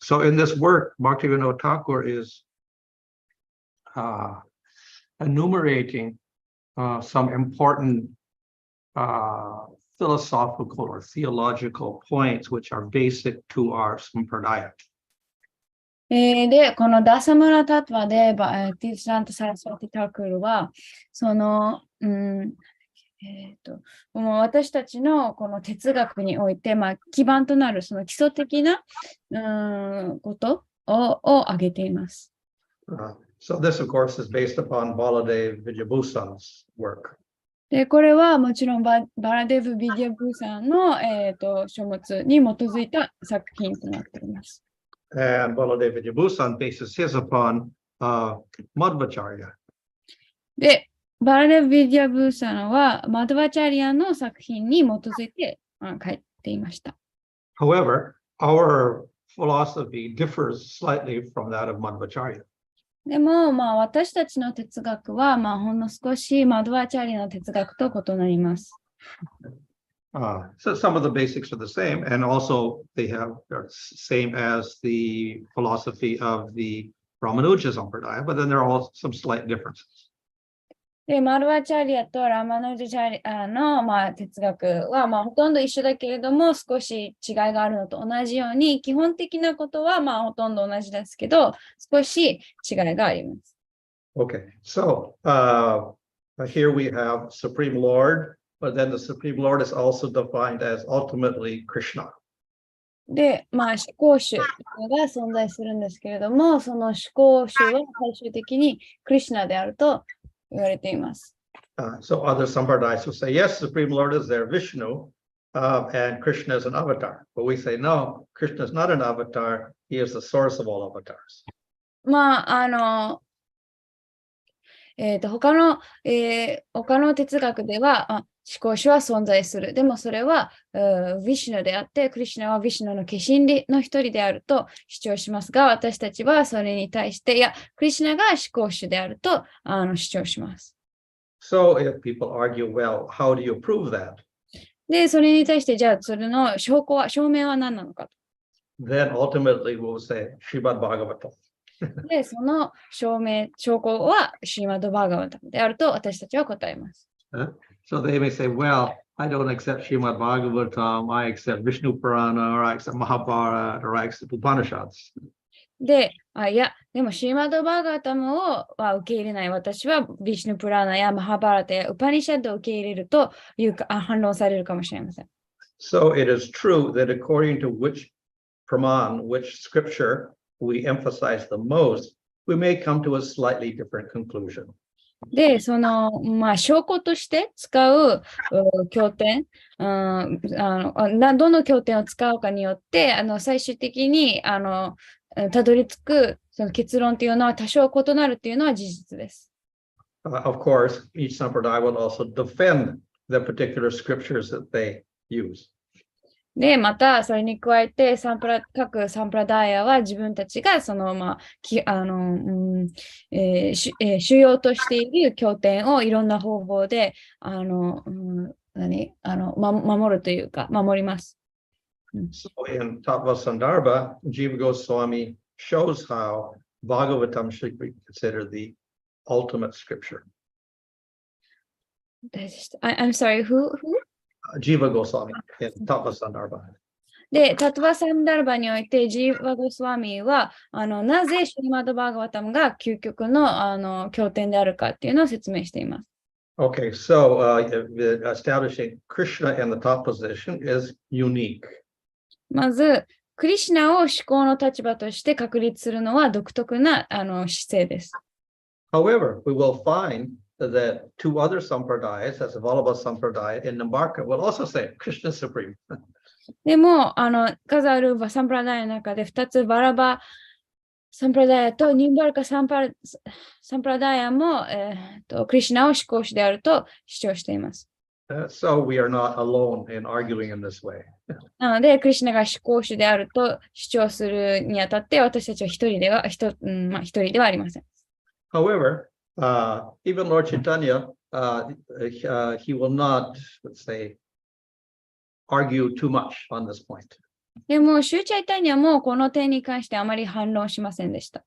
So in this work, Bhaktivinoda Thakur is enumerating some important philosophical or theological points which are basic to our sampradaya. で、このダサムラタトワで、ティスランタ・サラスワティ・タクルは、その、この私たちのこの哲学において、基盤となるその基礎的なことを挙げています。So this, of course, is based upon Baladev Vidyabhusan's work. で、これはもちろんバラデブ・ビディア・ブーさんの、書物に基づいた作品となっています。And Baladev Vidyabhusan bases his upon Madhvacharya. で、バラデブ・ビディア・ブーさんはマドバチャリアの作品に基づいて書いていました。However, our philosophy differs slightly from that of Madhvacharya. でも、私たちの哲学は、ほんの少しマドバチャリアの哲学と異なります。So some of the basics are the same, and also are same as the philosophy of the Ramanuja Sampradaya, but then there are also some slight differences. で、マルワチャリアとラマヌジャチャリアの、哲学は、ほとんど一緒だけれども、少し違いがあるのと同じように、基本的なことは、ほとんど同じですけど、少し違いがあります。Okay, so here we have Supreme Lord, but then the Supreme Lord is also defined as ultimately Krishna. で、思考主が存在するんですけれども、その思考主は最終的にクリシュナであると言われています。So other sampradayas will say, yes, Supreme Lord is there, Vishnu, and Krishna is an avatar. But we say, no, Krishna is not an avatar. He is the source of all avatars. 他の哲学では、思考主は存在する。でもそれは、ヴィシュヌであって、クリシュナはヴィシュヌの化身の一人であると主張しますが、私たちはそれに対して、いや、クリシュナが思考主であると主張します。So if people argue, well, how do you prove that? で、それに対して、じゃあ、それの証明は何なのかと。Then ultimately we'll say, Srimad Bhagavatam. で、その証拠はシーマドバーガワタムであると私たちは答えます。So they may say, well, I don't accept Srimad Bhagavatam, I accept Vishnu Purana, or I accept Mahabharata, or I accept Upanishads. で、でもシーマドバーガワタムは受け入れない。私はビシュヌプラーナやマハバラタやウパニシャッドを受け入れると反論されるかもしれません。So it is true that according to which praman, which scripture we emphasize the most, we may come to a slightly different conclusion. で、その、証拠として使う経典、どの経典を使うかによって、最終的にたどり着くその結論というのは多少異なるというのは事実です。Of course, each sampradaya will also defend the particular scriptures that they use. で、また、それに加えて、各サンプラダイヤは自分たちが、その、主要としている経典をいろんな方法で、守るというか、守ります。So in Tatva Sandarbha, Jiva Goswami shows how Bhagavatam should be considered the ultimate scripture. I'm sorry, who? Jiva Goswami in Tatva Sandarbha. で、タトヴァサンダルバにおいて、ジーワゴスワミはなぜシュリマドバーガワタムが究極の経典であるかっていうのを説明しています。Okay, so establishing Krishna in the top position is unique. まず、クリシュナを思考の立場として確立するのは独特な姿勢です。However, we will find that two other sampradayas, as Vallabha Sampradaya in Nambarka, will also say Krishna is supreme. でも、数あるサンプラダイヤの中で2つ、バラバサンプラダイヤとニンバルカサンプラダイヤも、クリシュナを思考主であると主張しています。So we are not alone in arguing in this way. なので、クリシュナが思考主であると主張するにあたって、私たちは一人ではありません。However, even Lord Chaitanya, he will not, let's say, argue too much on this point. でも、シューチャイタニアもこの点に関してあまり反論しませんでした。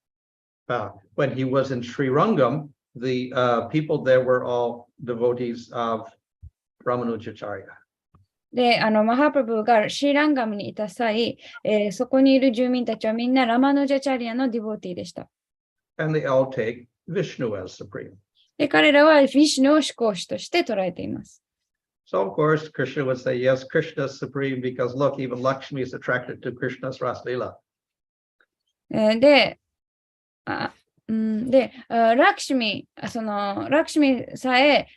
When he was in Sri Rangam, the people there were all devotees of Ramanujacharya. で、マハプラブーがシーランガムにいた際、そこにいる住民たちはみんなラマヌジャチャリアのディボティでした。And they all take Vishnu as supreme. で、彼らはヴィシュヌを主講師として捉えています。So, of course, Krishna would say, yes, Krishna is supreme because look, even Lakshmi is attracted to Krishna's Ras Leela. で、ラクシュミさえ、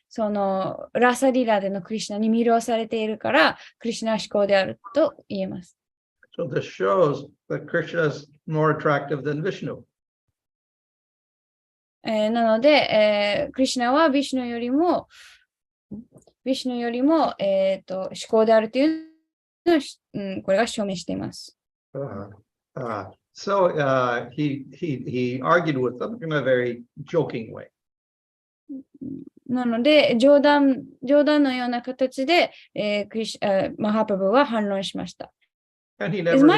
ラサリラでのクリシュナに魅了されているから、クリシュナ思考であると言えます。So this shows that Krishna is more attractive than Vishnu. なので、クリシュナはヴィシュヌよりも、思考であるというのを、これが証明しています。So he argued with them in a very joking way. なので、冗談のような形で、マハプラブは反論しました。And he never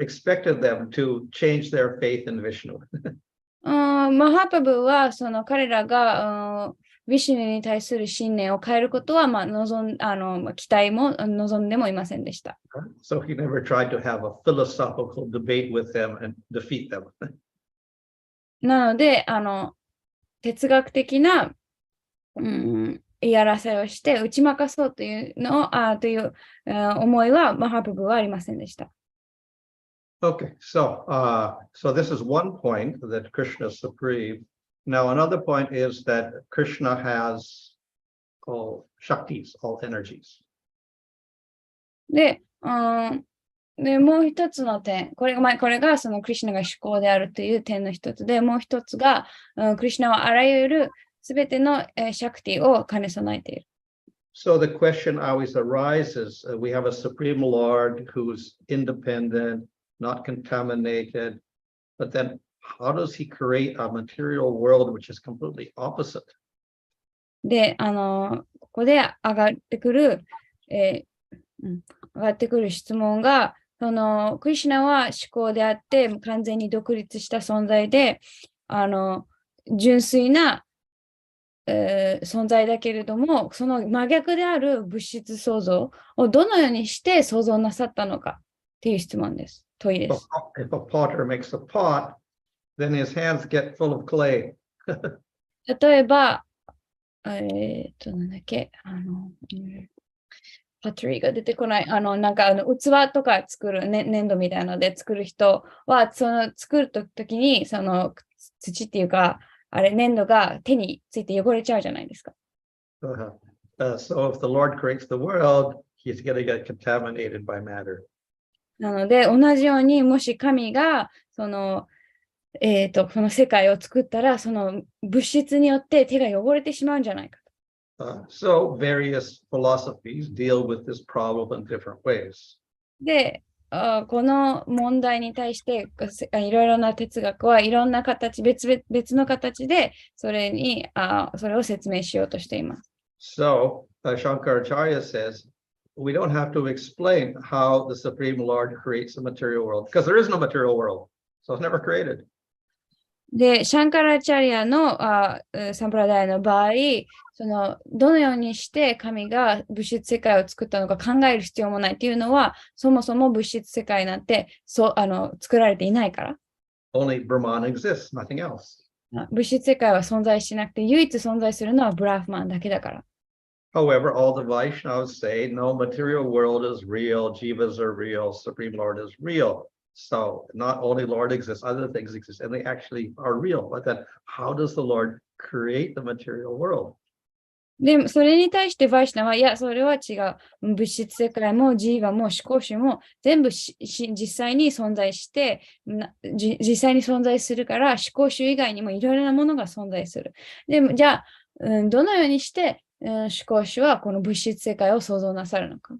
expected them to change their faith in Vishnu. マハプラブは彼らがヴィシュヌに対する信念を変えることは、期待も望んでもいませんでした。So he never tried to have a philosophical debate with them and defeat them. なので、哲学的な、やらせをして打ち負かそうという思いはマハプラブはありませんでした。Okay, so this is one point that Krishna is supreme. Now, another point is that Krishna has all Shaktis, all energies. で、もう一つの点、これがそのクリシュナが思考であるという点の一つで、もう一つが、クリシュナはあらゆるすべてのシャクティを兼ね備えている。So the question always arises, we have a supreme Lord who's independent, not contaminated, but then how does he create a material world which is completely opposite? で、ここで上がってくる質問が、クリシュナは思考であって、完全に独立した存在で、純粋な、存在だけれども、その真逆である物質創造をどのようにして創造なさったのかっていう質問です。問いです。If a potter makes a pot, then his hands get full of clay. 例えば、なんだっけ、パトリーが出てこない、器とか作る、粘土みたいなので作る人は、作るときに、土っていうか、粘土が手について汚れちゃうじゃないですか。So if the Lord creates the world, he's going to get contaminated by matter. なので、同じように、もし神が、この世界を作ったら、その物質によって手が汚れてしまうんじゃないか。So various philosophies deal with this problem in different ways. で、この問題に対していろいろな哲学はいろんな形、別の形でそれを説明しようとしています。So Shankaracharya says, we don't have to explain how the Supreme Lord creates a material world, because there is no material world, so it's never created. で、シャンカラチャリアのサンプラダイの場合、どのようにして神が物質世界を作ったのか考える必要もないっていうのは、そもそも物質世界なんて作られていないから。Only Brahman exists, nothing else. 物質世界は存在しなくて、唯一存在するのはブラフマンだけだから。However, all the Vaishnavas say, no, material world is real, jivas are real, Supreme Lord is real. So not only Lord exists, other things exist, and they actually are real. But then how does the Lord create the material world? で、それに対してバイシナは、いや、それは違う。物質世界もジーバも思考主も全部実際に存在して、実際に存在するから、思考主以外にもいろいろなものが存在する。でも、じゃあ、どのようにして、思考主はこの物質世界を創造なさるのか。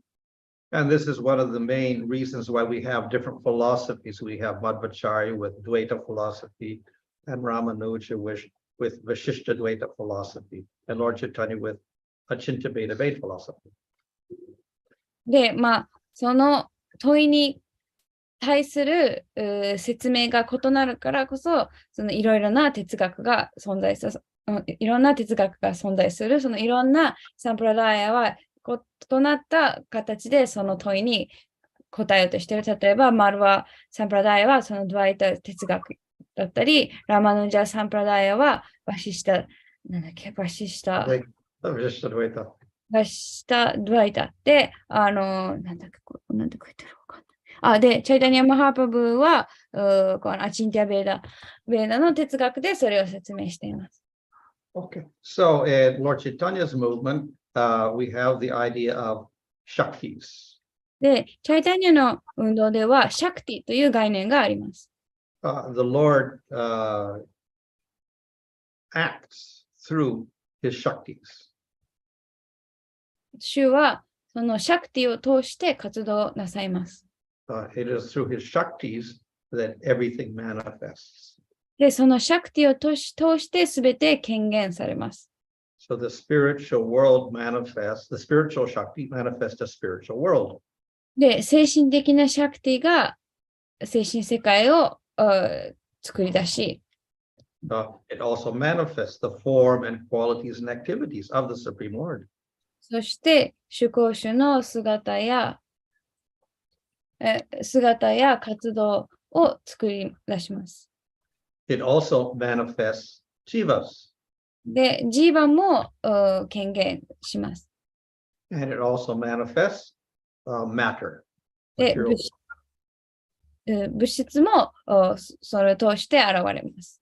And this is one of the main reasons why we have different philosophies. We have Madhvacharya with Dvaita philosophy and Ramanuja with Vashishta Dvaita philosophy and Lord Chaitanya with Achintya Bheda philosophy. で、その問いに対する説明が異なるからこそ、そのいろいろな哲学が存在する、いろんな哲学が存在する、そのいろんなサンプラダイヤは異なった形でその問いに答えようとしている。例えば、マルワ・サンプラダイヤはそのドワイタ哲学だったり、ラマヌジャ・サンプラダイヤはバシシタ、なんだっけ、バシシタ、バシシタ・ドワイタって、なんだっけ、なんて書いてあるかわかんない。で、チャイタニア・マハーパブは、このアチンティア・ベーダの哲学でそれを説明しています。Okay, so in Lord Chaitanya's movement, we have the idea of Shaktis. で、チャイタニアの運動では、シャクティという概念があります。The Lord acts through his Shaktis. 主はそのシャクティを通して活動なさいます。It is through his Shaktis that everything manifests. で、そのシャクティを通してすべて権限されます。So the spiritual world manifests, the spiritual Shakti manifests a spiritual world. で、精神的なシャクティが精神世界を作り出し、it also manifests the form and qualities and activities of the Supreme Lord. そして主講主の姿や活動を作り出します。It also manifests jivas. で、ジーバも権限します。And it also manifests matter. で、物質もそれを通して現れます。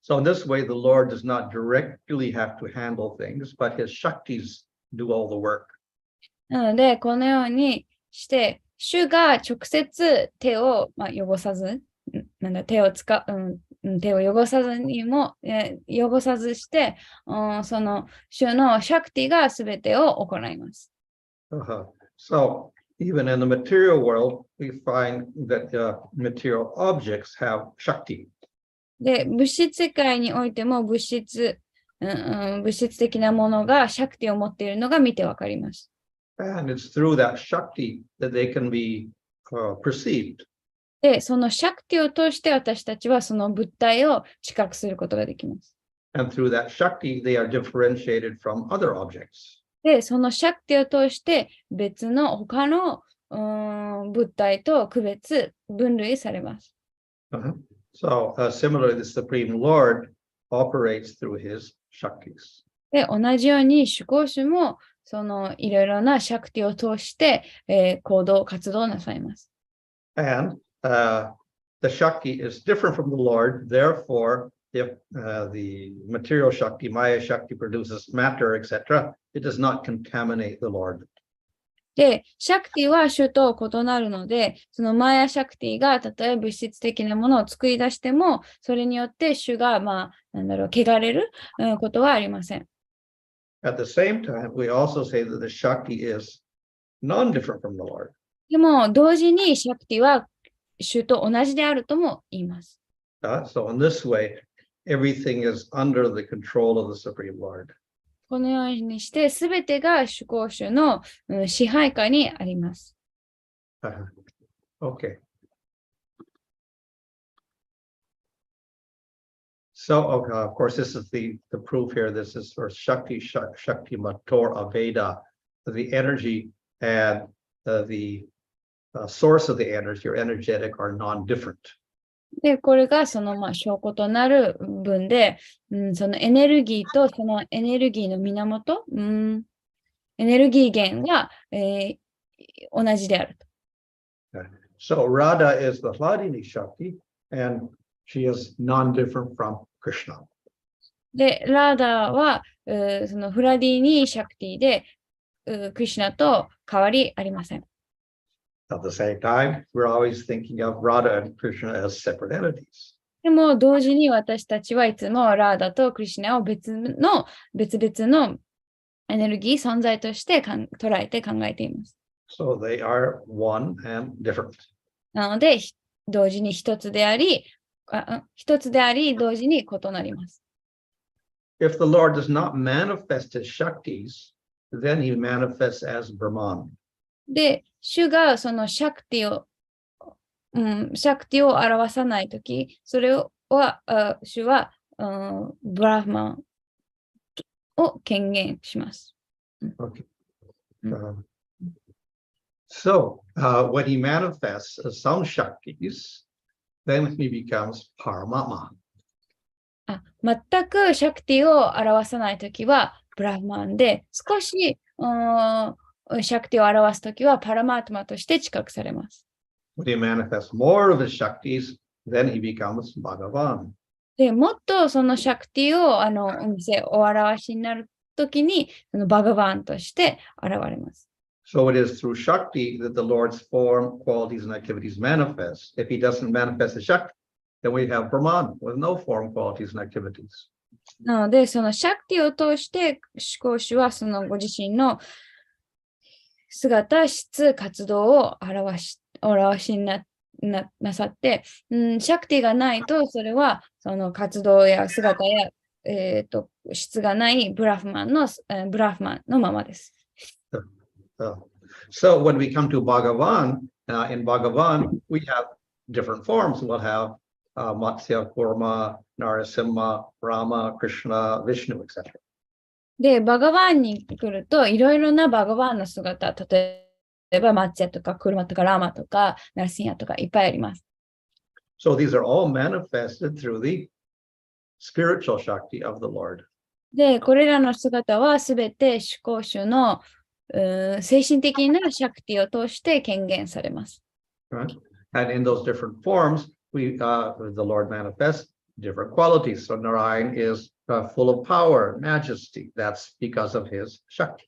So in this way, the Lord does not directly have to handle things, but his Shaktis do all the work. なので、このようにして、主が直接手を、汚さず、手を汚さずにも、汚さずして、その主のシャクティがすべてを行います。So even in the material world, we find that material objects have Shakti. で、物質世界においても物質的なものがシャクティを持っているのが見てわかります。And it's through that Shakti that they can be perceived. で、そのシャクティを通して私たちはその物体を知覚することができます。And through that Shakti, they are differentiated from other objects. で、そのシャクティを通して別の他の物体と分類されます。So similarly, the Supreme Lord operates through his Shaktis. で、同じように主講主もそのいろいろなシャクティを通して、活動なさいます。And the Shakti is different from the Lord. Therefore, if the material Shakti, Maya Shakti produces matter, etc., it does not contaminate the Lord. で、シャクティは主と異なるので、そのマヤシャクティが例えば物質的なものを作り出しても、それによって主が、汚れることはありません。At the same time, we also say that the Shakti is non-different from the Lord. でも、同時にシャクティは主と同じであるとも言います。So in this way, everything is under the control of the Supreme Lord. このようにして、すべてが主講主の支配下にあります。Okay. So, of course, this is the proof here. This is for Shakti Mator Aveda, the energy and the source of the energy or energetic are non-different. で、これがその証拠となる文で、そのエネルギーとそのエネルギーの源、エネルギー源が、同じであると。So Radha is the Hladini Shakti, and she is non-different from Krishna. で、ラーダは、そのフラディーニシャクティで、クリシュナと変わりありません。At the same time, we're always thinking of Radha and Krishna as separate entities. でも同時に私たちはいつもラーダとクリシュナを別々のエネルギー存在として捉えて考えています。So they are one and different. なので、同時に一つであり、同時に異なります。If the Lord does not manifest his Shaktis, then he manifests as Brahman. で、主がそのシャクティを、シャクティを表さないとき、それは、主は、ブラフマンを権限します。Okay. When he manifests some Shaktis, then he becomes Paramatma. 全くシャクティを表さないときはブラフマンで、少しシャクティを表すときはパラマートマとして知覚されます。When he manifests more of his Shaktis, then he becomes Bhagavan. で、もっとそのシャクティをお表しになるときに、そのバガバンとして現れます。So it is through Shakti that the Lord's form, qualities, and activities manifest. If he doesn't manifest the Shakti, then we have Brahman with no form, qualities, and activities. なので、そのシャクティを通して思考主はそのご自身の姿、質、活動を表しになさって、シャクティがないと、それはその活動や姿や、質がないブラフマンのままです。So when we come to Bhagavan, in Bhagavan, we have different forms. We'll have Matsya, Kurma, Narasimha, Rama, Krishna, Vishnu, etc. で、バガバンに来ると、いろいろなバガバンの姿、例えばマッチャとかクルマとかラマとかナラシンヤとかいっぱいあります。So these are all manifested through the spiritual Shakti of the Lord. で、これらの姿はすべて思考主の精神的なシャクティを通して権限されます。Right? And in those different forms, the Lord manifests different qualities. So Narayan is full of power, majesty. That's because of his Shakti.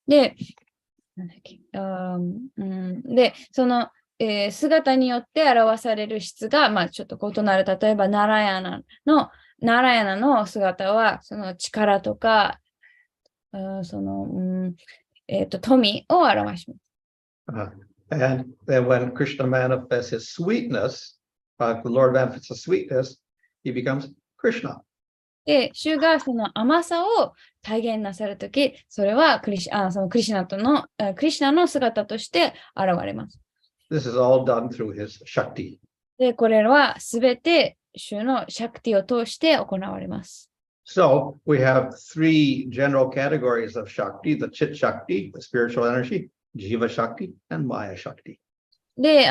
で、その、姿によって表される質が、ちょっと異なる。例えば、ナラヤナの姿は、その力とか、富を表します。And then when Krishna manifests his sweetness, the Lord manifests his sweetness, he becomes Krishna. で、主がその甘さを体現なさるとき、それはクリシナの姿として現れます。This is all done through his Shakti. で、これはすべて主のシャクティを通して行われます。So we have three general categories of Shakti: the Chit Shakti, the spiritual energy, Jiva Shakti, and Maya Shakti. で、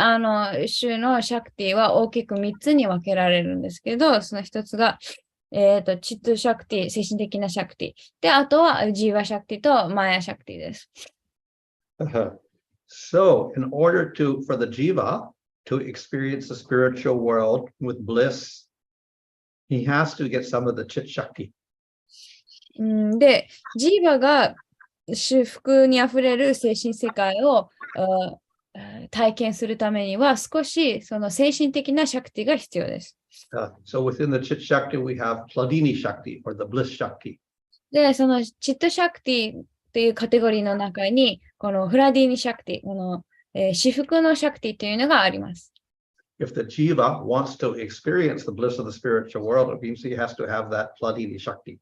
主のシャクティは大きく3つに分けられるんですけど、その1つが、チットシャクティ、精神的なシャクティ。で、あとはジーバシャクティとマヤシャクティです。So in order for the Jiva to experience the spiritual world with bliss, he has to get some of the Chit Shakti. で、ジーバが修復にあふれる精神世界を体験するためには少しその精神的なシャクティが必要です。So within the Chit Shakti, we have Pladini Shakti or the Bliss Shakti. で、そのチットシャクティというカテゴリーの中に、このフラディーニシャクティ、この、至福のシャクティというのがあります。If the Jiva wants to experience the bliss of the spiritual world, it means he has to have that Pladini Shakti.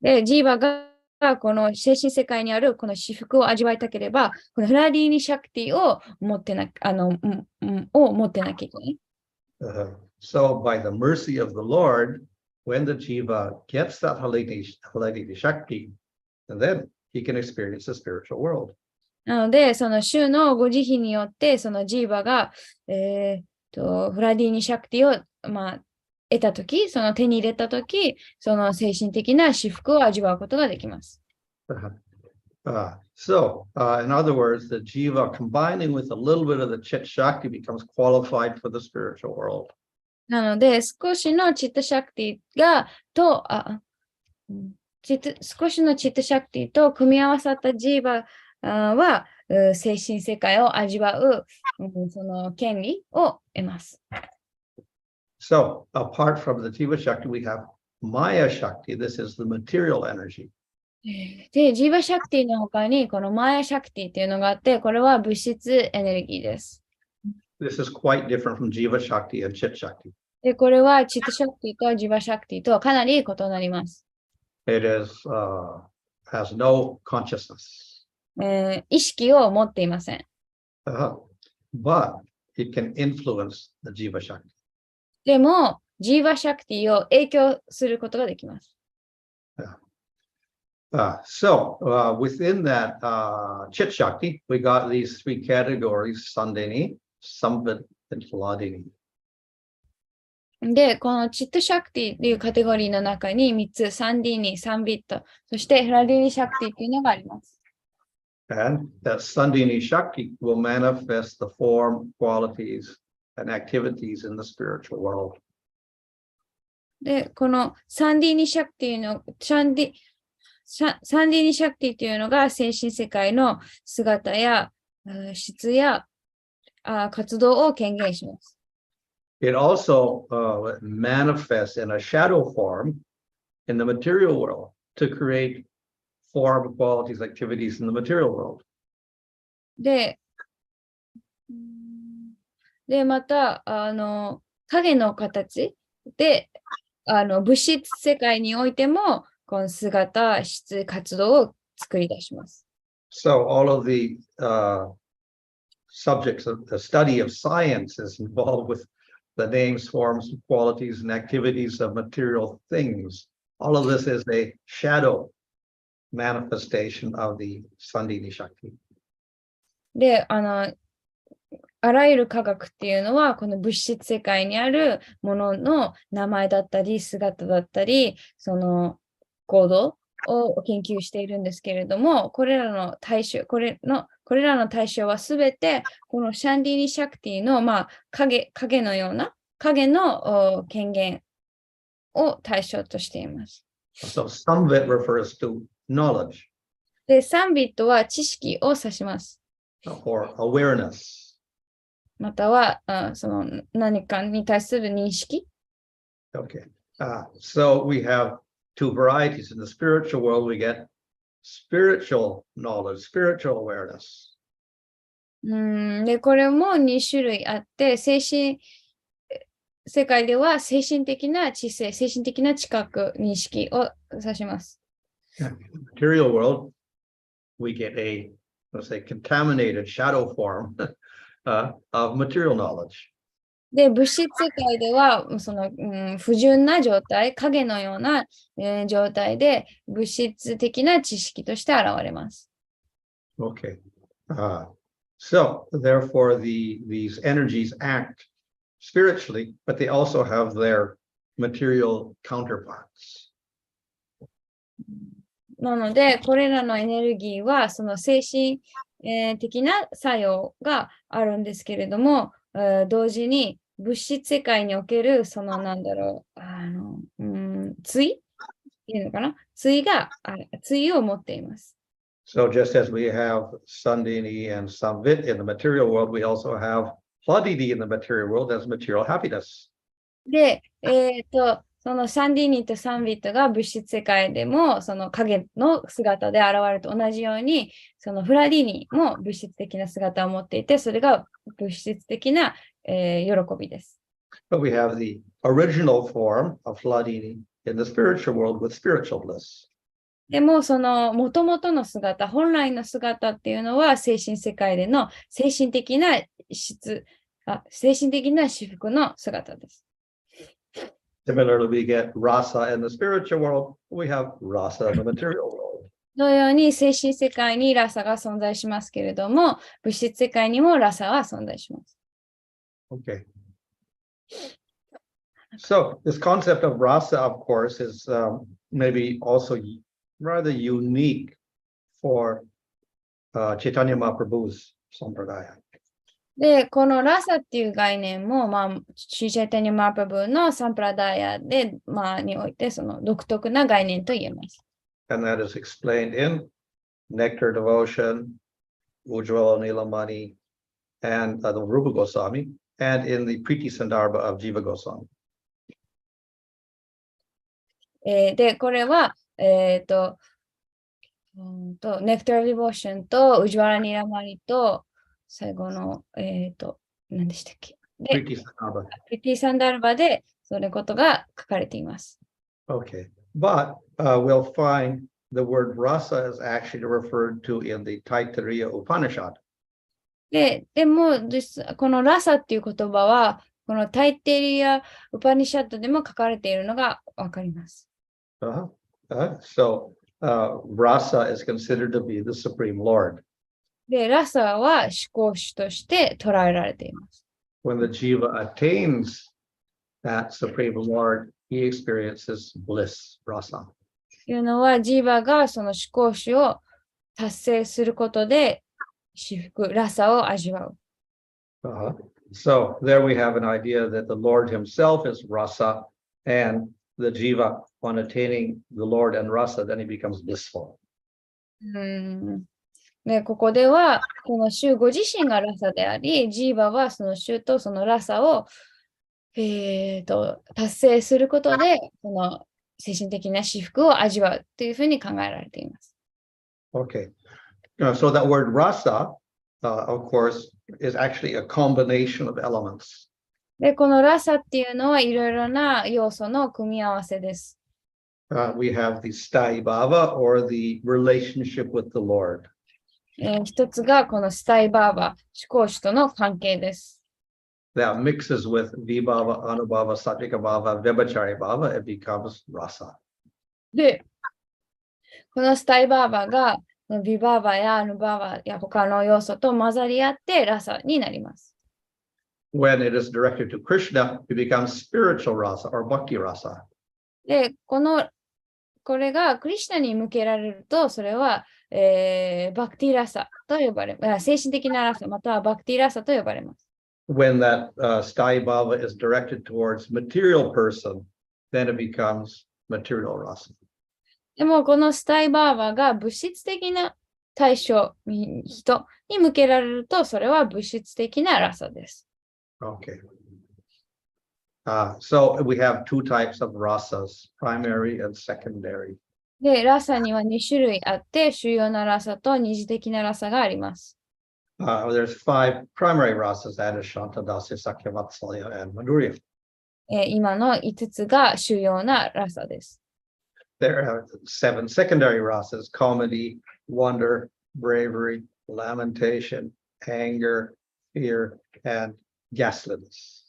で、ジーバがこの精神世界にあるこの至福を味わいたければ、このフラディーニシャクティを持ってなきゃいけない。So by the mercy of the Lord, when the Jiva gets that Haladini Shakti, and then he can experience the spiritual world. なので、その主のご慈悲によって、そのジーバが、フラディーニシャクティを、得たとき、その手に入れたとき、その精神的な至福を味わうことができます。So, in other words, the Jiva combining with a little bit of the Chit Shakti becomes qualified for the spiritual world. なので、少しのチットシャクティ少しのチットシャクティと組み合わさったジーバは精神世界を味わうその権利を得ます。So, apart from the Jiva Shakti, we have Maya Shakti. This is the material energy. で、ジーバシャクティの他にこのマヤシャクティっていうのがあって、これは物質エネルギーです。This is quite different from Jiva Shakti and Chit Shakti. で、これはチットシャクティとジーバシャクティとはかなり異なります。It has no consciousness. 意識を持っていません。But it can influence the Jiva Shakti. でも、ジーバシャクティを影響することができます。Within that Chit Shakti, we got these three categories: Sandini, Samvit, and Hladini. で、このチットシャクティというカテゴリーの中に3つ、サンディーニ、サンビット、そしてフラディニシャクティというのがあります。And that Sandini Shakti will manifest the form, qualities, and activities in the spiritual world. で、このサンディーニシャクティの、サンディーニシャクティというのが精神世界の姿や質や活動を権限します。It also manifests in a shadow form in the material world to create form, qualities, activities in the material world. で、また、影の形で、物質世界においても、この姿、質、活動を作り出します。So all of the subjects of the study of science is involved with the names, forms, qualities, and activities of material things. All of this is a shadow manifestation of the Sandini Shakti. で、あらゆる科学っていうのは、この物質世界にあるものの名前だったり、姿だったり、その行動を研究しているんですけれども、これらの対象はすべて、このシャンディニ・シャクティの、影のような、影の権限を対象としています。So Samvit refers to knowledge. で、サンビットは知識を指します。Or awareness. または、その何かに対する認識。Okay. So we have two varieties. In the spiritual world, we get spiritual knowledge, spiritual awareness. で、これも2種類あって、精神世界では精神的な知性、精神的な知覚、認識を指します。In the material world, we get a, let's say, contaminated shadow form of material knowledge. で、物質世界では、その、不純な状態、影のような、状態で、物質的な知識として現れます。Okay. So therefore, these energies act spiritually, but they also have their material counterparts. なので、これらのエネルギーは、その精神的な作用があるんですけれども、同時に物質世界における、その対っていうのかな、対を持っています。So just as we have Sandini and Samvit in the material world, we also have Hladini in the material world as material happiness. で、そのサンディーニとサンビットが物質世界でもその影の姿で現れると同じように、そのフラディーニも物質的な姿を持っていて、それが物質的な、喜びです。But we have the original form of Hladini in the spiritual world with spiritual bliss. でも、その元々の姿、本来の姿っていうのは精神世界での精神的な至福の姿です。Similarly, we get rasa in the spiritual world, we have rasa in the material world. 同様に精神世界にラサが存在しますけれども、物質世界にもラサは存在します。Okay. So this concept of rasa, of course, is maybe also rather unique for Chaitanya Mahaprabhu's sampradaya. で、このラサっていう概念も、シーチャイタニャマープラブのサンプラダヤで、において、その独特な概念と言えます。And that is explained in Nectar Devotion, Ujjwala Nilamani, and the Rupa Goswami, and in the Priti Sandarbha of Jiva Goswami. で、これは、ネクター・ディボーションとウジュワラ・ニラマリと、最後の、何でしたっけ？で、プリティ・サンダルバで、それことが書かれています。Okay, but we'll find the word rasa is actually referred to in the Taittiriya Upanishad. でもこのラサっていう言葉は、このタイテリア・ウパニシャッドでも書かれているのがわかります。So rasa is considered to be the Supreme Lord. で、ラサは思考主として捉えられています。When the jiva attains that Supreme Lord, he experiences bliss, rasa. というのは、ジーバがその思考主を達成することで、至福、ラサを味わう。So there we have an idea that the Lord himself is rasa, and the jiva, on attaining the Lord and rasa, then he becomes blissful. で、ここでは、この主ご自身がラサであり、ジーバはその主とそのラサを、達成することで、その精神的な至福を味わうというふうに考えられています。Okay. So that word rasa, of course, is actually a combination of elements. で、このラサっていうのはいろいろな要素の組み合わせです。We have the sthāyi bhava, or the relationship with the Lord. 一つがこのスタイバーバ、思考主との関係です。That mixes with vibhava, anubhava, sattvika bhava, vibhachari bhava, it becomes rasa. で、このスタイバーバがビバーバやアヌバーバや他の要素と混ざり合ってラサになります。When it is directed to Krishna, it becomes spiritual rasa or bhakti rasa. で、これがクリシュナに向けられると、それは、バクティラサと呼ばれます。精神的なラサ、またはバクティラサと呼ばれます。When that sthāyi bhava is directed towards material person, then it becomes material rasa. でも、このスタイバーバが物質的な対象、人に向けられると、それは物質的なラサです。Okay. So we have two types of rasas, primary and secondary. で、ラサには2種類あって、主要なラサと二次的なラサがあります。There's 5 primary rasas, Adishanta, Dasa, Sakya, Vatsalya, and Madhurya. 今の5つが主要なラサです。There are 7 secondary rasas: comedy, wonder, bravery, lamentation, anger, fear, and ghastliness.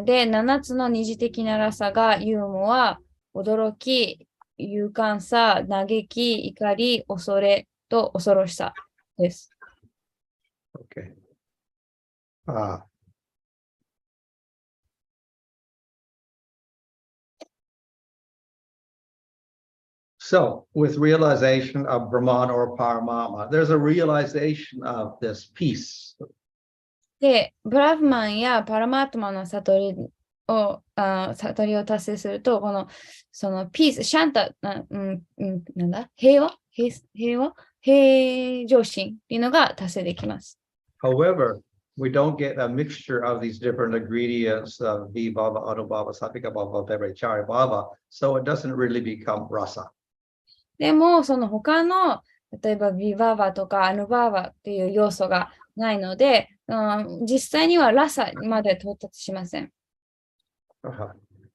で、7つの二次的なラサがユーモア、驚き、勇敢さ、嘆き、怒り、恐れと恐ろしさです。Okay. So, with realization of Brahman or Paramatma, there's a realization of this peace. で、ブラフマンやパラマートマの悟りを達成すると、そのピース、シャンタ、なんだ、平常心っていうのが達成できます。However, we don't get a mixture of these different ingredients of vibhava, anubhava, sattvika bhava, vibhachari bhava, so it doesn't really become rasa. でも、その他の、例えばビバーバとかアヌバーバっていう要素がないので、実際にはラサまで到達しません。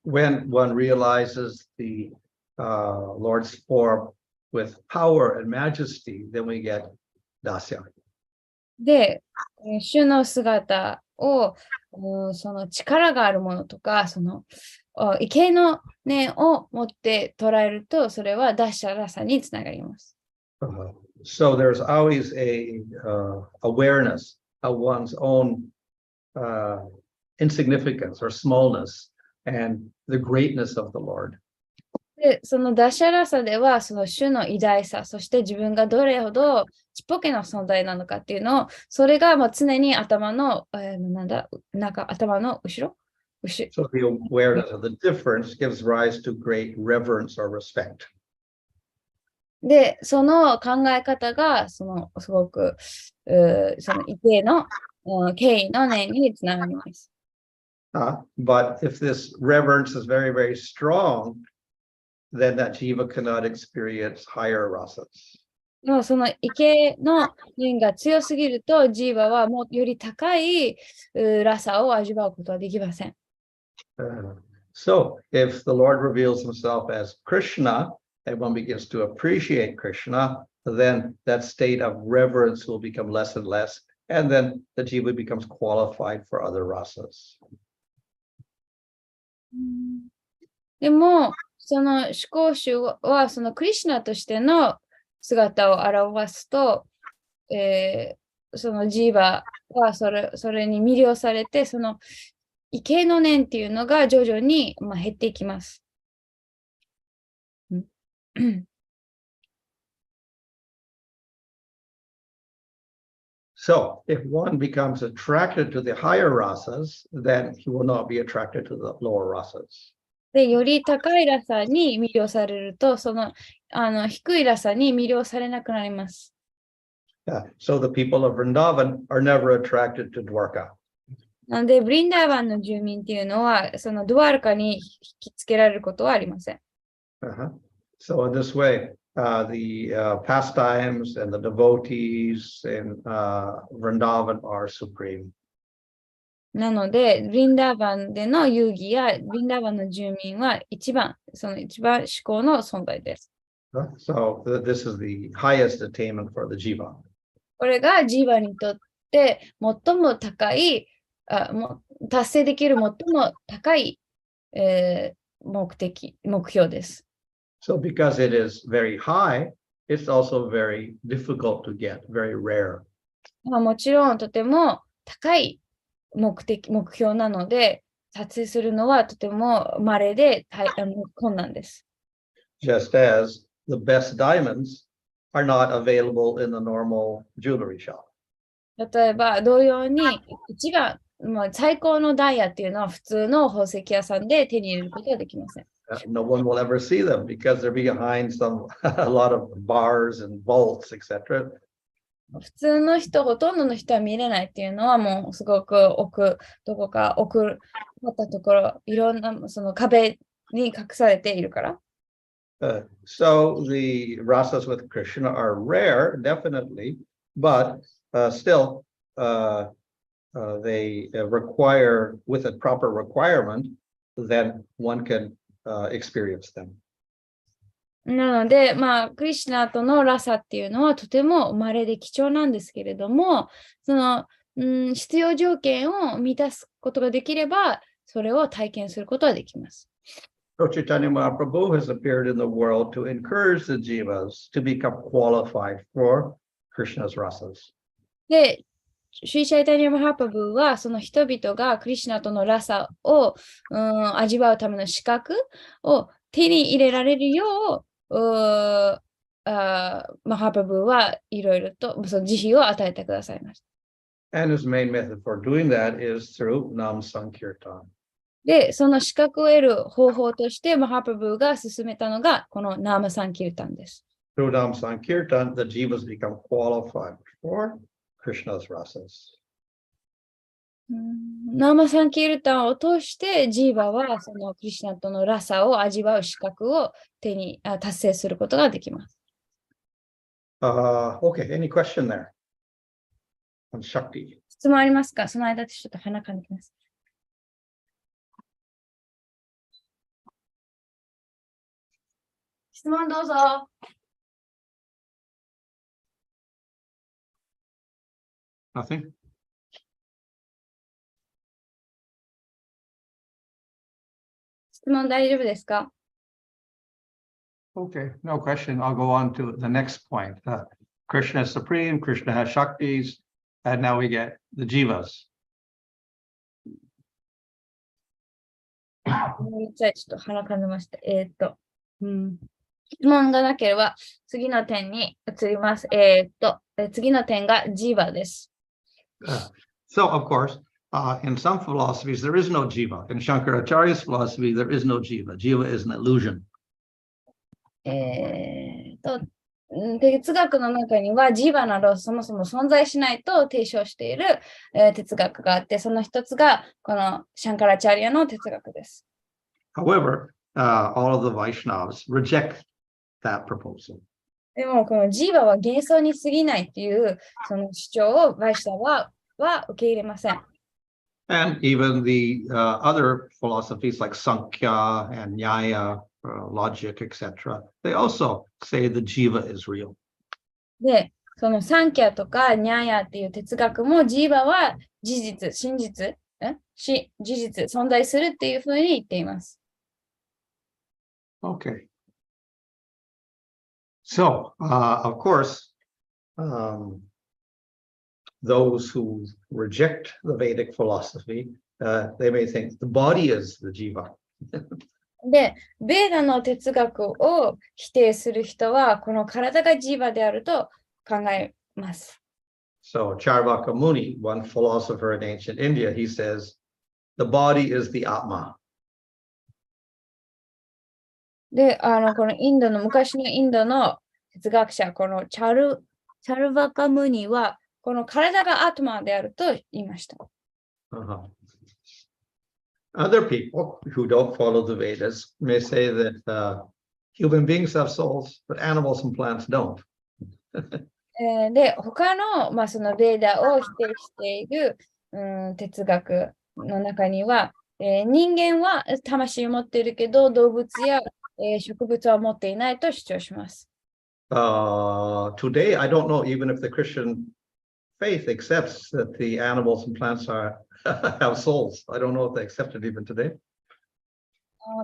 When one realizes the Lord's form with power and majesty, then we get Dasa. で、主の姿を、その力があるものとか、その畏敬の念を持って捉えると、それはダッシャラサにつながります。So there's always a awareness of one's own insignificance or smallness and the greatness of the Lord. で、そのダッシャラサでは、その主の偉大さ、そして自分がどれほどちっぽけな存在なのかっていうのを、それが常に頭の、頭の後ろ So the awareness of the difference gives rise to great reverence or respect. で、その考え方が、すごく、その畏敬の、敬意の念につながります。But if this reverence is very, very strong, then that jiva cannot experience higher rasas. でもその畏敬の念が強すぎると、ジーバはもうより高いラサを味わうことはできません。So if the Lord reveals himself as Krishna, and one begins to appreciate Krishna, then that state of reverence will become less and less, and then the jiva becomes qualified for other rasas. でも、その思考集はそのクリシュナとしての姿を表すと、そのジーバはそれに魅了されて、その畏敬の念っていうのが徐々に、減っていきます。So, if one becomes attracted to the higher rasas, then he will not be attracted to the lower rasas. で、より高いラサに魅了されると、その、低いラサに魅了されなくなります。So the people of Vrindavan are never attracted to Dwarka. なので、ブリンダーバンの住民っていうのは、そのドワルカに引きつけられることはありません。So in this way, the pastimes and the devotees in Vrindavan are supreme. なので、ブリンダーバンでの遊戯やブリンダーバンの住民はその一番至高の存在です。So this is the highest attainment for the jiva. これがジーバにとって最も高い、達成できる最も高い、目標です。So because it is very high, it's also very difficult to get, very rare. もちろんとても高い目標なので、達成するのはとても稀で困難です。Just as the best diamonds are not available in the normal jewelry shop. 例えば、同様に一番、最高のダイヤっていうのは普通の宝石屋さんで手に入れることはできません。No one will ever see them because they're behind a lot of bars and vaults, etc. 普通の人、ほとんどの人は見れないっていうのはもうすごくどこか奥まったところ、いろんなその壁に隠されているから。So the rasas with Krishna are rare, definitely, but still they require, with a proper requirement, then one can experience them. なので、クリシュナとのラサっていうのはとても稀で貴重なんですけれども、その、必要条件を満たすことができれば、それを体験することはできます。So Chaitanya Mahaprabhu has appeared in the world to encourage the jivas to become qualified for Krishna's rasas. で、シュリチャイタニア・マハプラブはその人々がクリシュナとのラサを、味わうための資格を手に入れられるよう、マハプラブはいろいろとその慈悲を与えてくださいました。And his main method for doing that is through Nam Sankirtan. で、その資格を得る方法としてマハプラブが進めたのがこのナーマサンキルタンです。Through Nam Sankirtan, the jivas become qualified for Krishna's rasas. ナーマサンキルタンを通してジーバはそのクリシュナとのラサを味わう資格を達成することができます。Okay, any question there on Shakti? 質問ありますか？その間でちょっと鼻かんできます。質問どうぞ。Nothing? Okay, no question. I'll go on to the next point. Krishna is supreme, Krishna has Shaktis, and now we get the jivas. ちょっと鼻かんでました。質問がなければ次の点に移ります。次の点がジーバです。So, of course, in some philosophies, there is no jiva. In Shankaracharya's philosophy, there is no jiva. Jiva is an illusion. 哲学の中にはジーバなどそもそも存在しないと提唱している、哲学があって、その一つがこのシャンカラチャリアの哲学です。However, all of the Vaishnavas reject that proposal. でもこのジーバは幻想に過ぎないっていうその主張をバイシナは受け入れません。And even the other philosophies like Sankhya and Nyaya logic, etc., they also say the jiva is real. で、そのサンキャとかニャーヤっていう哲学もジーバは事実、真実、事実、存在するっていうふうに言っています。Okay. So, of course, those who reject the Vedic philosophy, they may think the body is the jiva. で、ベーダの哲学を否定する人は、この体がジーバであると考えます。So, Charvaka Muni, one philosopher in ancient India, he says, the body is the Atma. で、この昔のインドの哲学者、このチャルバカムニは、この体がアトマであると言いました。Other people who don't follow the Vedas may say that human beings have souls, but animals and plants don't. で、他の、そのベーダを否定している、哲学の中には、人間は魂を持っているけど、動物や、植物は持っていないと主張します。Today, I don't know even if the Christian faith accepts that the animals and plants have souls. I don't know if they accept it even today.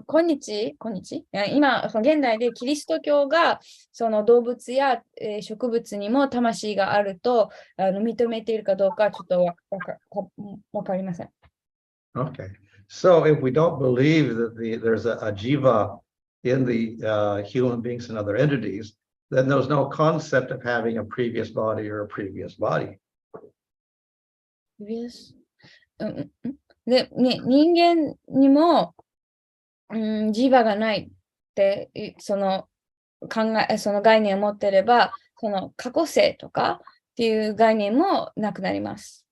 今日今、現代でキリスト教がその動物や、植物にも魂があると認めているかどうかちょっとわかりません。Okay. So if we don't believe that there's a jiva in the human beings and other entities, then there's no concept of having a previous body or a previous body. で、人間にも、ジーバがないってその概念を持っていれば、その過去性とかっていう概念もなくなります。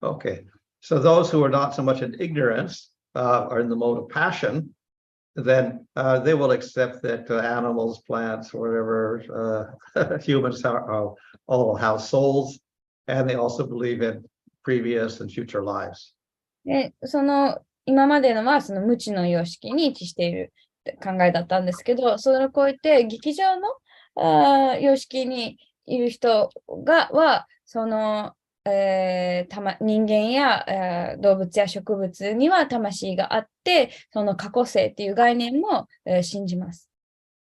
Okay. So those who are not so much in ignorance are in the mode of passion, then they will accept that animals, plants, whatever, humans all have souls, and they also believe in previous and future lives. で、今までのはその無知の様式に位置している考えだったんですけど、それを超えて劇場の様式にいる人は、その、人間や、動物や植物には魂があって、その過去性っていう概念も、信じます。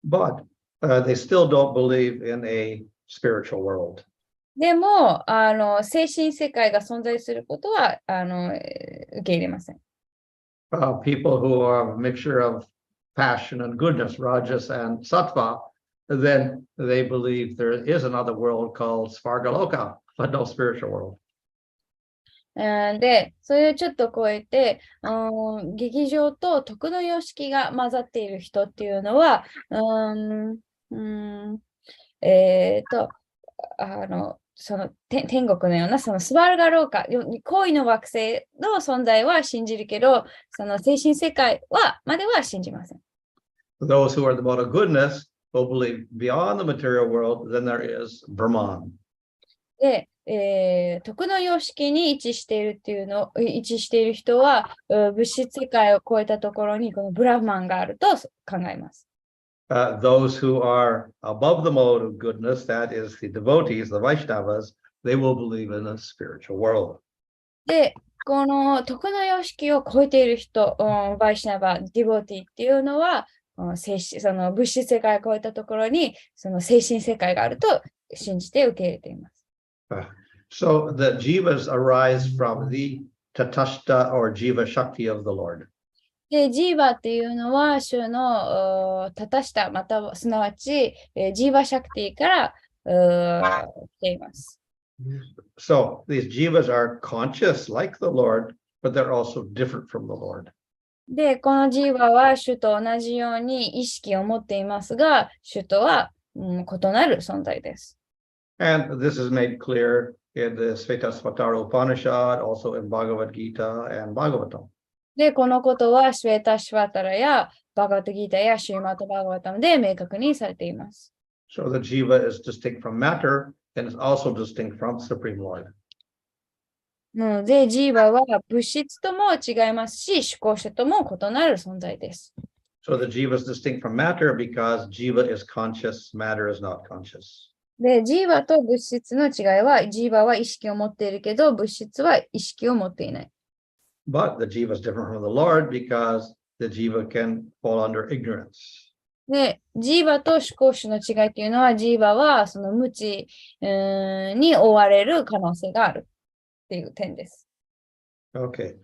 But they still don't believe in a spiritual world. でも、精神世界が存在することは受け入れません。People who are a mixture of passion and goodness, rajas and sattva, then they believe there is another world called Svargaloka, but no spiritual world. で、それをちょっと超えて、劇場と徳の様式が混ざっている人っていうのは、その天国のようなそのスバルガローカ、恋の惑星の存在は信じるけど、その精神世界までは信じません。Those who are the mode of goodness will believe beyond the material world, then there is Brahman. で、徳の様式に位置している人は、物質世界を超えたところにこのブラフマンがあると考えます。Those who are above the mode of goodness, that is the devotees, the Vaishnavas, they will believe in a spiritual world. で、この徳の様式を超えている人、バイシナバ、ディボティっていうのは、その物質世界を超えたところに、その精神世界があると信じて受け入れています。So the jivas arise from the tatashta or jiva shakti of the Lord. で、ジーバっていうのは、主のタタシタ、またはすなわち、ジーバシャクティから来ています。So these jivas are conscious like the Lord, but they're also different from the Lord. で、このジーバは主と同じように意識を持っていますが、主とは、異なる存在です。And this is made clear in the Svetasvatara Upanishad, also in Bhagavad Gita and Bhagavatam. で、このことは、シュエタ・シュワタラやバガバタギータやシューマタ・バガバタムで明確にされています。So the jiva is distinct from matter and is also distinct from Supreme Lord. で、ジーバは物質とも違いますし、思考者とも異なる存在です。So the jiva is distinct from matter because jiva is conscious, matter is not conscious. で、ジーバと物質の違いは、ジーバは意識を持っているけど、物質は意識を持っていない。But the jiva is different from the Lord because the jiva can fall under ignorance. で、ジーバと思考主の違いっていうのは、ジーバはその無知に追われる可能性があるっていう点です。Okay,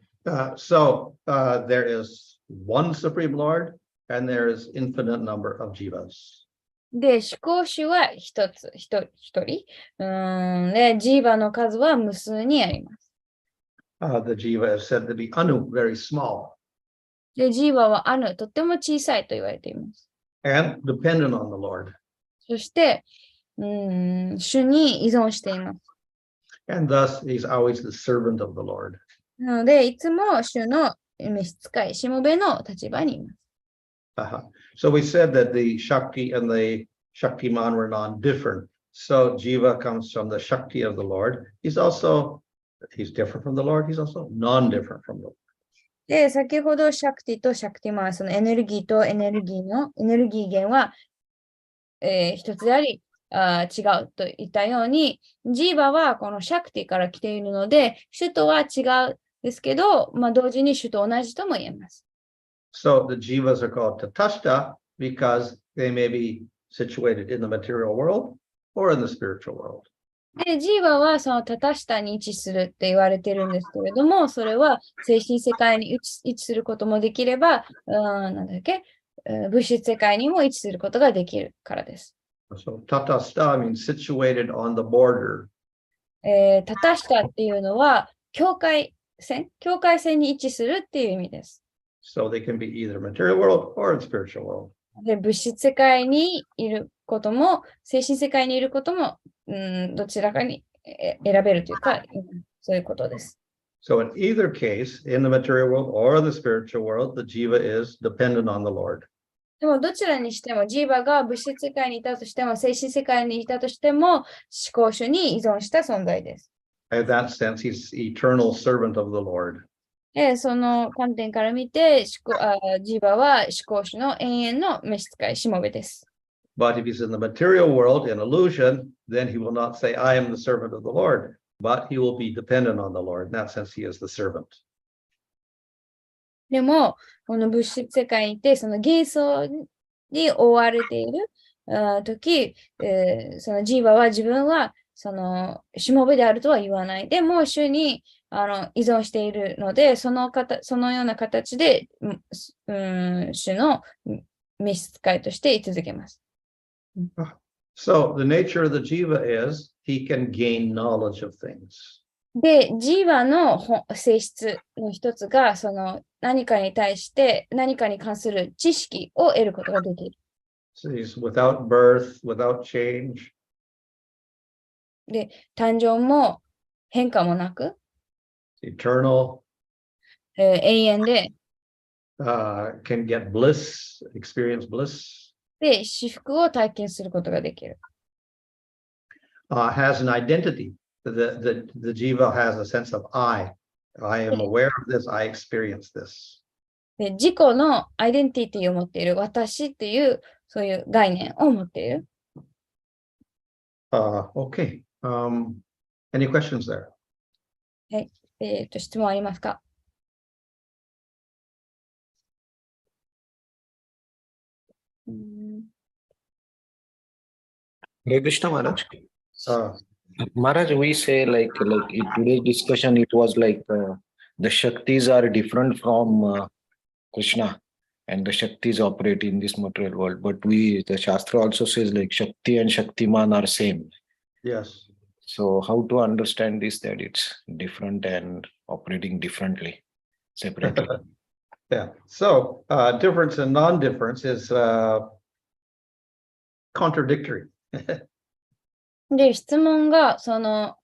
so there is one Supreme Lord and there is infinite number of jivas. で、思考主は一人。で、ジーバの数は無数にあります。The jiva is said to be anu, very small, で、ジーバはアヌ、とっても小さいと言われています。and dependent on the Lord. そして、主に依存しています。And thus he's always the servant of the Lord. なので、いつも主の召使い、しもべの立場にいます。So we said that the Shakti and the Shaktiman were non-different. So Jiva comes from the Shakti of the Lord. He's different from the Lord. He's also non-different from the Lord. で、先ほどシャクティとシャクティマン、そのエネルギーとエネルギー源は、一つであり違うと言ったように、ジーバはこのシャクティから来ているので、主とは違うですけど、同時に主と同じとも言えます。So the jivas are called tatashta because they may be situated in the material world or in the spiritual world. で、ジーバはそのタタシタに位置するって言われてるんですけれども、それは精神世界に位置することもできれば、物質世界にも位置することができるからです。So tatashta means situated on the border. タタシタっていうのは境界線に位置するっていう意味です。So they can be either material world or in spiritual world. で、物質世界にいることも、精神世界にいることも、どちらかに選べるというか、そういうことです。So in either case, in the material world or the spiritual world, the jiva is dependent on the Lord. でもどちらにしても、ジーバが物質世界にいたとしても、精神世界にいたとしても、思考主に依存した存在です。In that sense, he's eternal servant of the Lord. その観点から見て、ジーバは思考主の永遠の召使い、しもべです。But if he's in the material world in illusion, then he will not say, I am the servant of the Lord, but he will be dependent on the Lord. In that sense, he is the servant. でも、この物質世界にいて、その幻想に覆われている時、そのジーバは自分はそのしもべであるとは言わない。でも、主に依存しているので、そのような形で、主の召使いとして居続けます。So the nature of the jiva is he can gain knowledge of things. で、ジーバの性質の一つが、その何かに対して、何かに関する知識を得ることができる。So he's without birth, without change. で、誕生も変化もなく、Eternal, 永遠で、can get bliss, experience bliss. で、至福を体験することができる。Has an identity. The jiva has a sense of I. I am aware of this. I experience this. で、自己のアイデンティティを持っている。私っていう、そういう概念を持っている。Okay. Any questions there? はい。質問ありますか？Hare Krishna Maharaj. Maharaj, we say like in today's discussion, it was like the Shaktis are different from Krishna, and the Shaktis operate in this material world. But the Shastra also says like Shakti and Shaktiman are same. Yes. So how to understand this, that it's different and operating differently, separately? Yeah. So difference and non-difference is contradictory. で、質問が、こ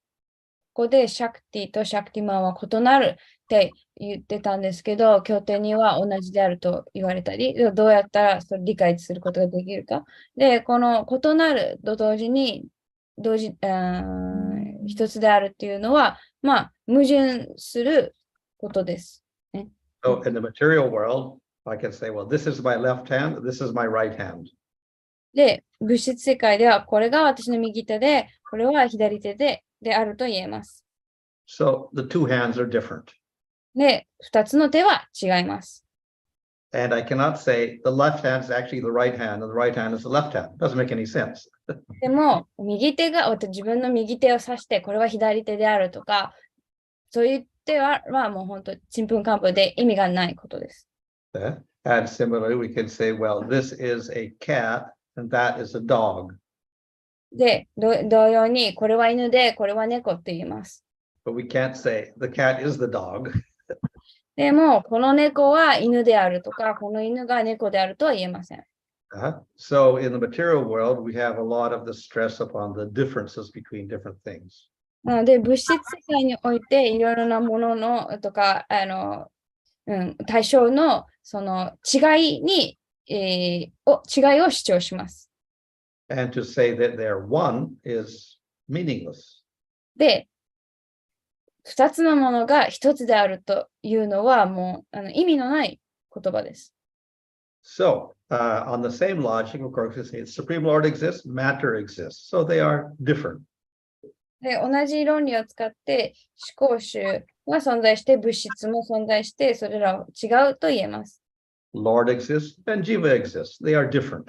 こでシャクティとシャクティマンは異なるって言ってたんですけど、経典には同じであると言われたり、どうやったらそれ理解することができるか。で、この異なると同時に、一つであるっていうのは、矛盾することです。So in the material world, I can say, well, this is my left hand, this is my right hand. で、物質世界ではこれが私の右手で、これは左手であると言えます。So the two hands are different. で、2つの手は違います。And I cannot say the left hand is actually the right hand and the right hand is the left hand. It doesn't make any sense. でも、右手が自分の右手を指して、これは左手であるとか、そういう手はもう本当、ちんぷんかんぷんで意味がないことです。And similarly, we can say, well, this is a cat and that is a dog. で、同様に、これは犬で、これは猫って言います。But we can't say the cat is the dog. でも、この猫は犬であるとか、この犬が猫であるとは言えません。So in the material world, we have a lot of the stress upon the differences between different things. なので、物質世界において、いろいろなもののとか、対象のその違いに、違いを主張します。And to say that they're one is meaningless. で、二つのものが一つであるというのはもう意味のない言葉です。So, on the same logic, of course, we say the Supreme Lord exists, matter exists. So they are different. で、同じ論理を使って思考集が存在して、物質も存在して、それらを違うと言えます。Lord exists and Jiva exists. They are different.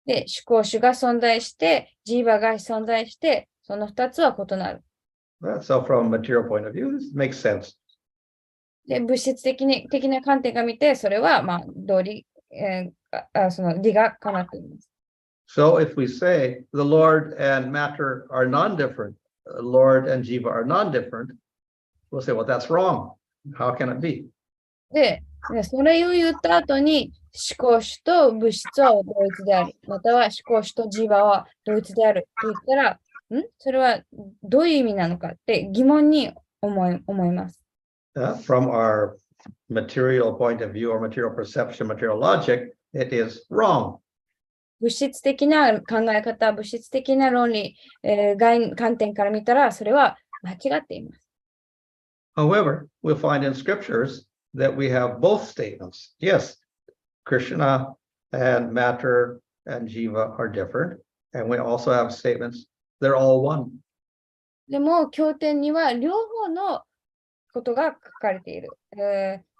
で、思考集が存在して、ジーバが存在して、その二つは異なる。So from a material point of view, this makes sense. で、物質的な観点が見て、それは道理、その理がかなっています。So if we say the Lord and matter are non-different, Lord and Jiva are non-different, we'll say, well, that's wrong. How can it be? で、それを言った後に、思考主と物質は同一である。または思考主とジーバは同一であると言ったら、それはどういう意味なのかって疑問に思います。From our material point of view or material perception, material logic, it is wrong. 物質的な考え方、物質的な論理、観点から見たら、それは間違っています。However, we'll find in scriptures that we have both statements. Yes, Krishna and matter and Jiva are different. And we also have statements, they're all one. でも、経典には両方のことが書かれている。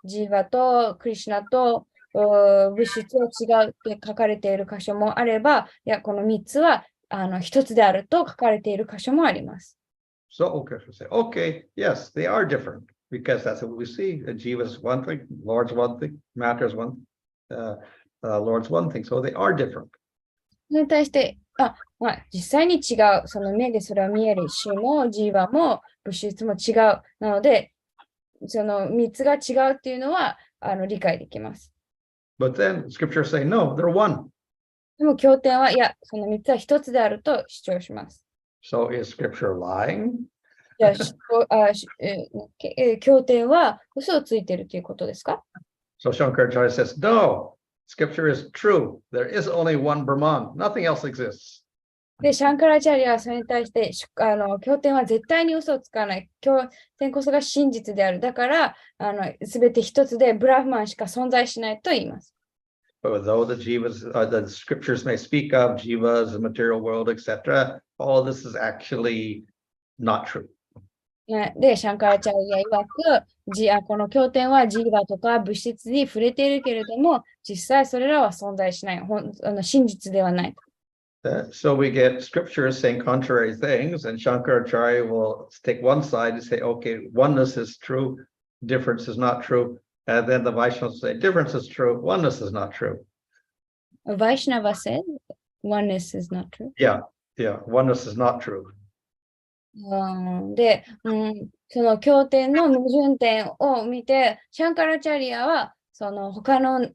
ジーバとクリシュナと物質は違うって書かれている箇所もあれば、いや、この3つは一つであると書かれている箇所もあります。So, okay, so say, okay, yes, they are different because that's what we see. Jiva is one thing, Lord's one thing, matter is one, Lord's one thing. So they are different. それに対して、実際に違う。その目でそれは見える。主もジーバも物質も違う。なので、その3つが違うっていうのは理解できます。But then scripture say, no, they're one. でも経典は、いや、その3つは1つであると主張します。So is scripture lying? じゃあ、経典は嘘をついているということですか？ So Shankaracharya says, no, scripture is true. There is only one Brahman. Nothing else exists. で、シャンカラチャリアはそれに対して、経典は絶対に嘘をつかない。経典こそが真実である。だから、すべて一つでブラフマンしか存在しないと言います。But though the jivas, the scriptures may speak of jivas, the material world, etc., all this is actually not true. で、シャンカラチャリア曰く、この経典はジーバとか物質に触れているけれども、実際それらは存在しない。真実ではない。So we get scriptures saying contrary things, and Shankaracharya will take one side and say, okay, oneness is true, difference is not true. And then the Vaishnavas say, difference is true, oneness is not true. Vaishnava said, oneness is not true. Yeah, oneness is not true. で、その経典の矛盾点を見て、シャンカラチャリアは、その他の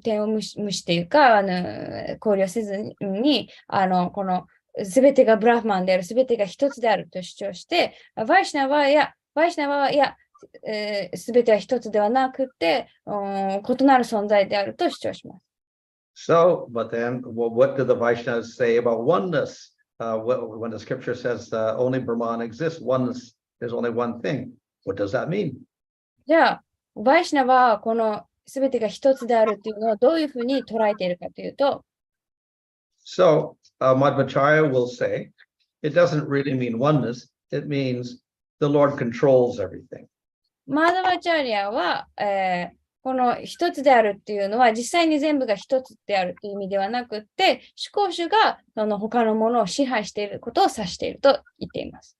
点を無視というか考慮せずにこの全てがブラフマンである、全てが一つであると主張して、バイシナバは全ては一つではなくて異なる存在であると主張します。So, but then what do the Vaishnavas say about oneness? When the scripture says only Brahman exists, oneness, there's only one thing. What does that mean? じゃあ、バイシナバはこのすべてが一つであるっていうのをどういうふうに捉えているかというと、So Madhvacharya will say, it doesn't really mean oneness. It means the Lord controls everything. マーダバチャーリアは、この一つであるっていうのは実際に全部が一つであるという意味ではなくって、主講主がその他のものを支配していることを指していると言っています。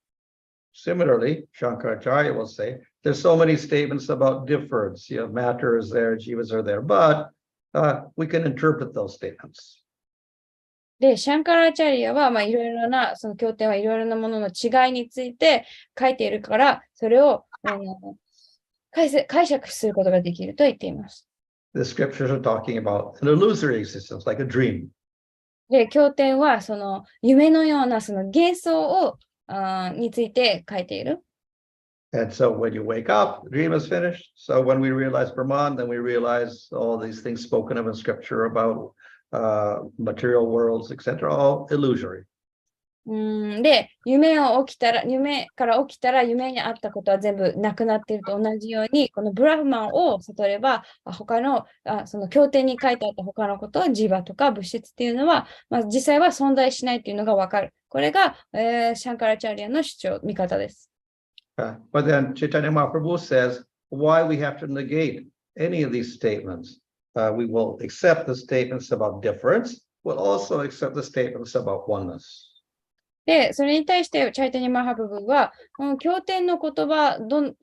Similarly, Shankaracharya will say, there's so many statements about difference. Matter is there, jivas are there, but we can interpret those statements. で、シャンカラチャリアは、いろいろな、その経典はいろいろなものの違いについて書いているから、それを解釈することができると言っています。The scriptures are talking about an illusory existence, like a dream. で、経典は、その夢のような、その幻想について書いている。And so when you wake up, the dream is finished. So when we realize Brahman, then we realize all these things spoken of in scripture about material worlds, etc., all illusory. で、夢から起きたら夢にあったことは全部なくなっていると同じように、このブラフマンを悟れば、他のその経典に書いてあった他のこと、ジーバとか物質っていうのは、実際は存在しないっていうのがわかる。これが、シャンカラチャリアの主張、見方です。But then Chaitanya Mahaprabhu says, why we have to negate any of these statements? We will accept the statements about difference. We'll also accept the statements about oneness. で、それに対してチャイタニマハプブは、経典の言葉、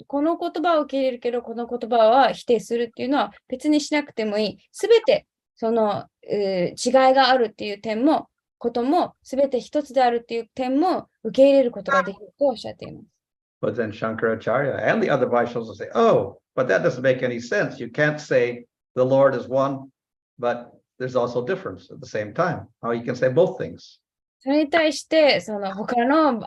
この言葉を受け入れるけど、この言葉は否定するっていうのは別にしなくてもいい。すべてその、違いがあるっていう点も、ことも、すべて一つであるっていう点も受け入れることができるとおっしゃっています。But then Shankaracharya and the other Vaishnavas will say, oh, but that doesn't make any sense. You can't say the Lord is one, but there's also difference at the same time. How you can say both things. それに対して、その他の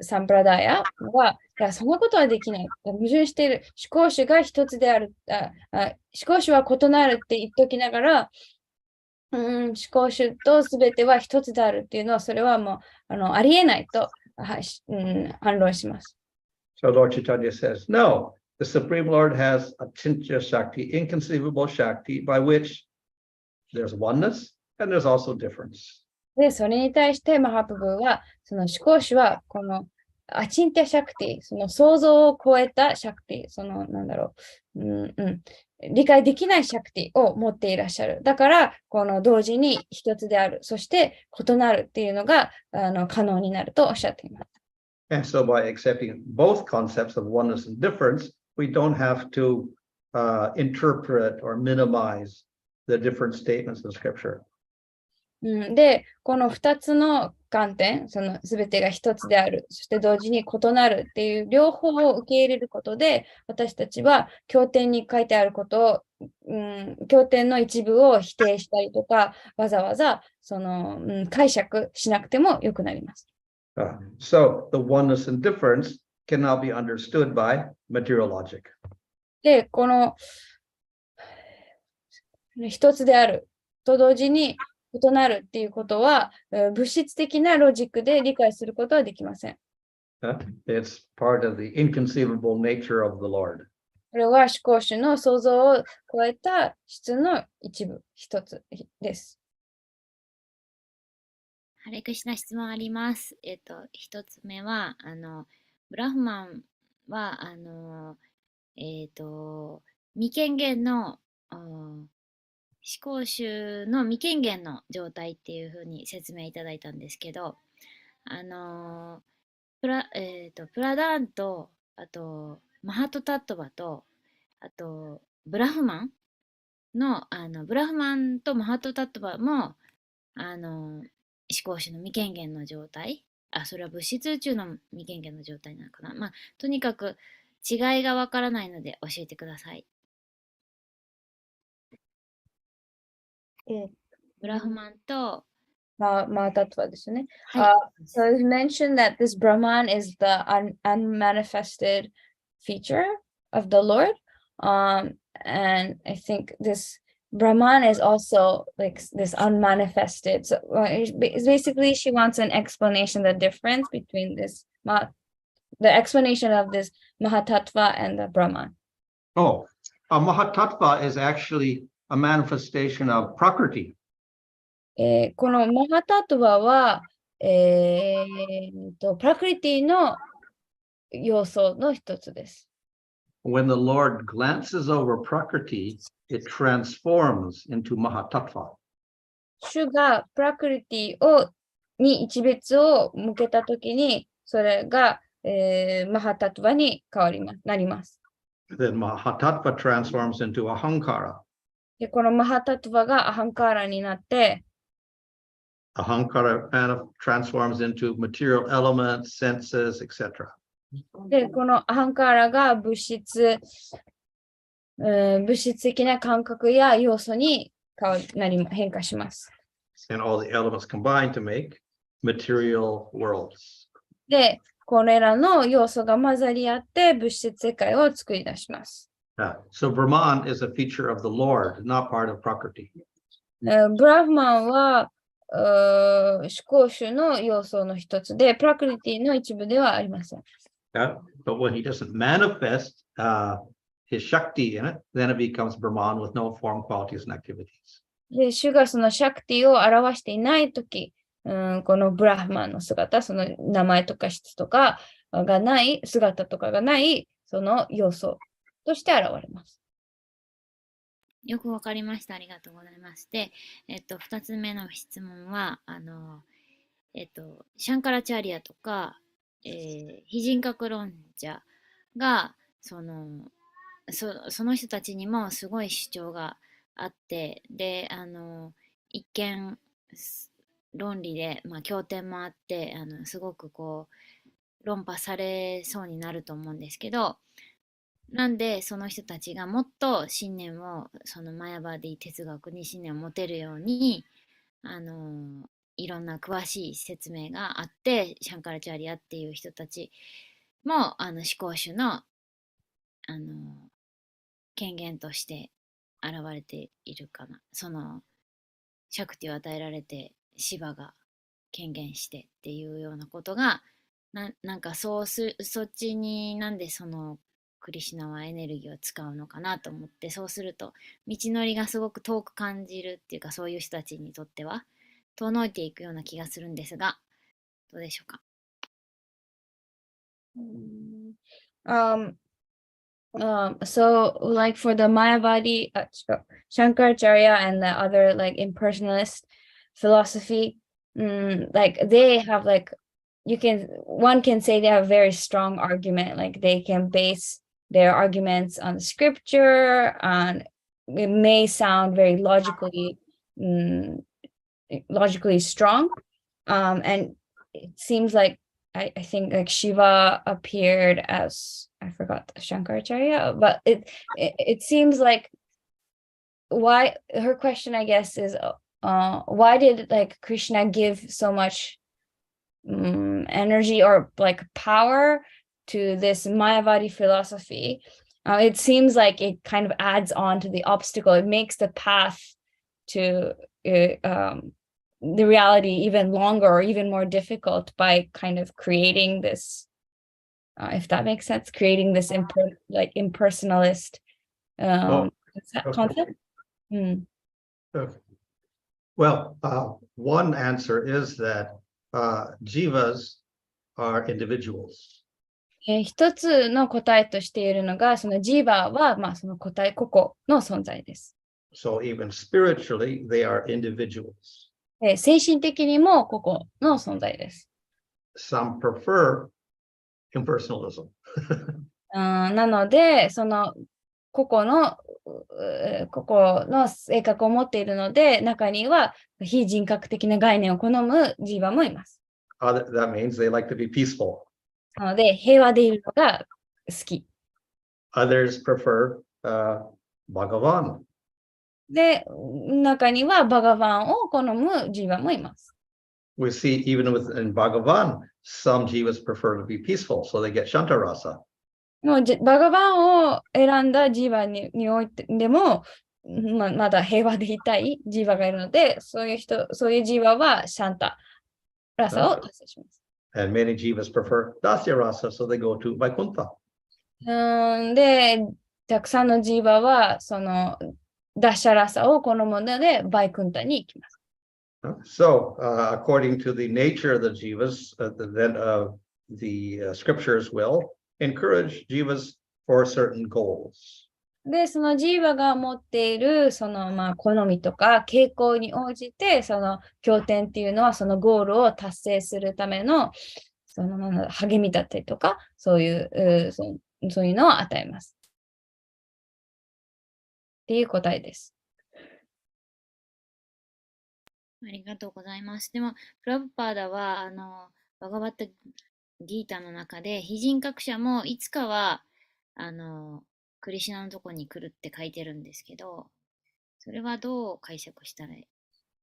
サンプラダーヤは、いや、そんなことはできない。矛盾している。思考主が一つである。思考主は異なるって言っときながら、思考主とすべては一つであるっていうのは、それはもうありえないと、反論します。So Lord Chaitanya says, no, the Supreme Lord has a Chintya Shakti, inconceivable Shakti, by which there's oneness and there's also difference. で、それに対してマハプブは、その思考主は、このアチンティシャクティ、その想像を超えたシャクティ、その、理解できないシャクティを持っていらっしゃる。だから、この同時に一つである、そして異なるっていうのが可能になるとおっしゃっています。And so by accepting both concepts of oneness and difference, we don't have to interpret or minimize the different statements in Scripture. で、この2つの観点、その全てが一つである、そして同時に異なるっていう両方を受け入れることで、私たちは経典に書いてあることを、経典の一部を否定したりとか、わざわざその、解釈しなくてもよくなります。So the oneness and difference cannot be understood by material logic. で、この一つであると同時に異なるっていうことは、物質的なロジックで理解することはできません。It's part of the inconceivable nature of the Lord. これは思考主の想像を超えた質の一部、一つです。ハレクシナ質問あります。一つ目は、ブラフマンは、未権限の、思考主の未権限の状態っていうふうに説明いただいたんですけど、プラダーンと、あと、マハトタットバと、あと、ブラフマンとマハトタットバも、思考主の未権限の状態。それは物質宇宙の未権限の状態なのかな。とにかく違いがわからないので教えてください。ブラフマンとマータトワですね。はい。So it's mentioned that this Brahman is the unmanifested feature of the Lord. And I think this Brahman is also like this unmanifested. So basically, she wants an explanation, the difference between this, the explanation of this Mahatatva and the Brahman. Oh, Mahatattva is actually a manifestation of Prakriti. このマハタトゥバは、プラクリティの要素の一つです。When the Lord glances over Prakriti, it transforms into Mahatattva. 主がプラクリティに一別を向けたときに、それが、マハタトゥバになります。Then Mahatattva transforms into Ahankara. で、このマハタトゥバがアハンカーラになって、Ahankara transforms into material elements, senses, etc. で、このアハンカーラが物質的な感覚や要素に変化します。And all the elements combine to make material worlds. で、これらの要素が混ざり合って物質世界を作り出します。So Brahman is a feature of the Lord, not part of Prakriti. ブラフマンは思考主の要素の一つで、プラクリティの一部ではありません。But when he doesn't manifest his Shakti in it, then it becomes Brahman with no form, qualities, and activities. で、主がそのシャクティを表していないとき、このブラフマンの姿、その名前とか質とかがない、姿とかがない、その要素として現れます。よくわかりました。ありがとうございます。で、2つ目の質問は、シャンカラチャリアとか、非人格論者が、その人たちにもすごい主張があって、で、一見、論理で、経典もあって、すごくこう、論破されそうになると思うんですけど、なんでその人たちがもっと信念をそのマヤバディ哲学に信念を持てるようにいろんな詳しい説明があってシャンカラチャリアっていう人たちも思考主の権限として現れているかな。そのシャクティを与えられてシバが権限してっていうようなことがなんかそっちになんでそのクリシュナはエネルギーを使うのかなと思って、そうすると道のりがすごく遠く感じるっていうか、そういう人たちにとっては遠のいていくような気がするんですが、どうでしょうか。So like for the Mayavadi, Shankaracharya and the other like impersonalist philosophy, like they have like one can say they have a very strong argument, like they can base their arguments on the scripture, and it may sound very logically strong, and it seems like I think like Shiva appeared as, I forgot, Shankaracharya, but it seems like why her question, I guess, is why did like Krishna give so much energy or like power to this Mayavadi philosophy? It seems like it kind of adds on to the obstacle. It makes the path to the reality even longer or even more difficult by kind of creating this, if that makes sense, creating this impersonalist concept. Okay. Well, one answer is that jivas are individuals. 一つの答えとしているのが、そのジーバーは、その個々の存在です。So even spiritually, they are individuals. 精神的にも個々の存在です。Some prefer impersonalism. なので、その個々の性格を持っているので、中には非人格的な概念を好むジーバーもいます。That means they like to be peaceful. なので、平和でいるのが好き。Others prefer Bhagavan. で、中にはバガバンを好むジーバーもいます。We see even in Bhagavan, some jivas prefer to be peaceful, so they get Shantarasa. もうバガバンを選んだジーバーにおいてでも、まだ平和でいたいジーバーがいるので、そういうジーバーはシャンタラサを達成します。And many jivas prefer Dasya Rasa, so they go to Vaikuntha. で、たくさんのジーバはそのダシャラサを好むのでバイクンタに行きます。So, according to the nature of the jivas, the scriptures will encourage jivas for certain goals. で、そのジーバが持っているその好みとか傾向に応じて、その経典っていうのはそのゴールを達成するためのその励みだったりとか、そういうのを与えます。っていう答えです。ありがとうございます。でも、プラブパーダは、バガバッタギータの中で、非人格者もいつかは、クリシュナのとこに来るって書いてるんですけど、それはどう解釈したらい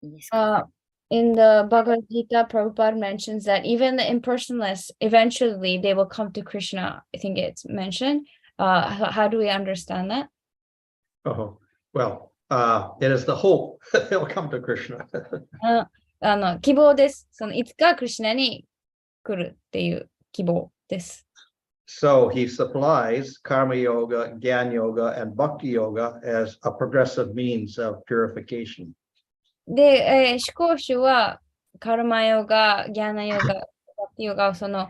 いですか？In the Bhagavad Gita, Prabhupada mentions that even the impersonalists, eventually they will come to Krishna. I think it's mentioned. How do we understand that? Oh, well, it is the hope that they'll come to Krishna. 希望です。そのいつかクリシュナに来るっていう希望です。So he supplies karma yoga, gyan yoga, and bhakti yoga as a progressive means of purification. で、思考主はカルマヨガ、ギャーナヨガ、バクティヨガをその、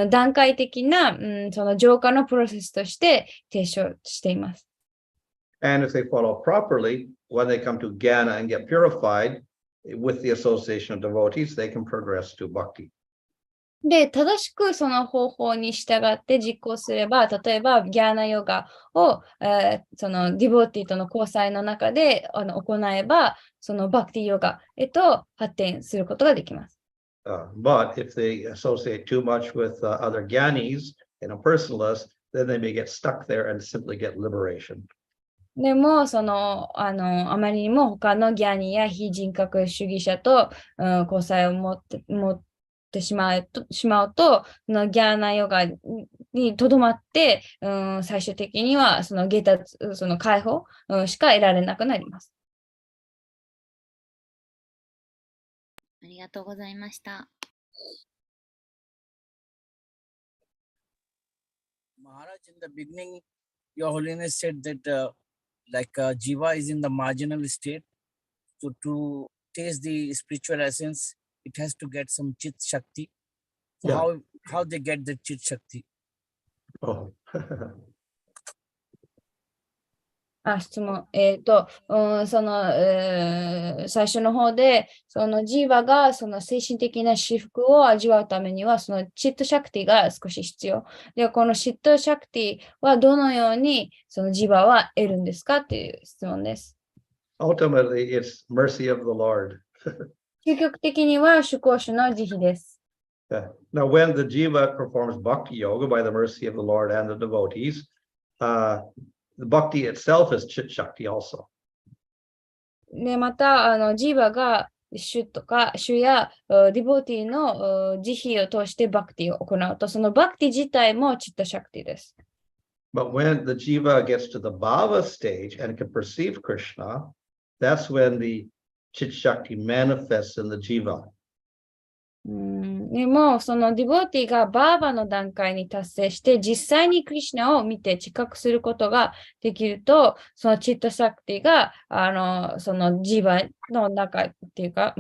段階的な、その浄化のプロセスとして提唱しています。And if they follow properly, when they come to Jnana and get purified with the association of devotees, they can progress to bhakti. で、正しくその方法に従って実行すれば、例えばギャーナヨガを、そのディボーティとの交際の中で行えば、そのバクティヨガへと発展することができます。But if they associate too much with other jnanis and a personalist, then they may get stuck there and simply get liberation. でも、あまりにも他のギャニや非人格主義者と、交際を持ってしまうと、ギャーナヨガにとどまって、最終的にはそのその解放、しか得られなくなります。ありがとうございました。Maharaj, in the beginning, Your Holiness said that Jiva is in the marginal state. So to taste the spiritual essence, it has to get some Chit Shakti. So Yeah. how they get the Chit Shakti? Oh. 質問。その、最初の方で、そのジーバがその精神的な至福を味わうためには、そのチットシャクティが少し必要。で、このチットシャクティはどのようにそのジーバは得るんですかっていう質問です。Ultimately, it's mercy of the Lord. 究極的には主行主の慈悲です。Now, when the jiva performs bhakti yoga by the mercy of the Lord and the devotees, the bhakti itself is chit shakti also. で、また、ジーバが主やディボーティの慈悲を通してバクティを行うと、そのバクティ自体もチットシャクティです。But when the jiva gets to the bhava stage and can perceive Krishna, that's when the chit shakti manifests in the jiva. でも、そのディボーティがバーバの段階に達成して、実際にクリシュナを見て知覚することができると、そのチットシャクティが、そのジーバの中っていうか、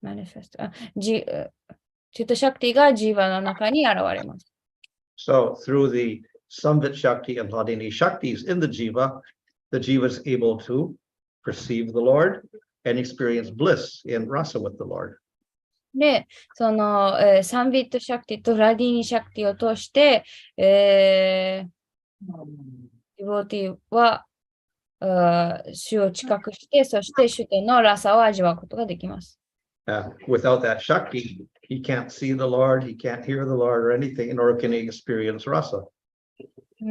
マニフェスト、チットシャクティがジーバの中に現れます。So through the Samvit Shakti and Hladini Shaktis in the jiva is able to perceive the Lord and experience bliss in rasa with the Lord. で、その、サンビットシャクティとラディーニシャクティを通して、ディボーティは、主を知覚して、そして主とのラサを味わうことができます。Without that Shakti, he can't see the Lord, he can't hear the Lord or anything, nor can he experience rasa.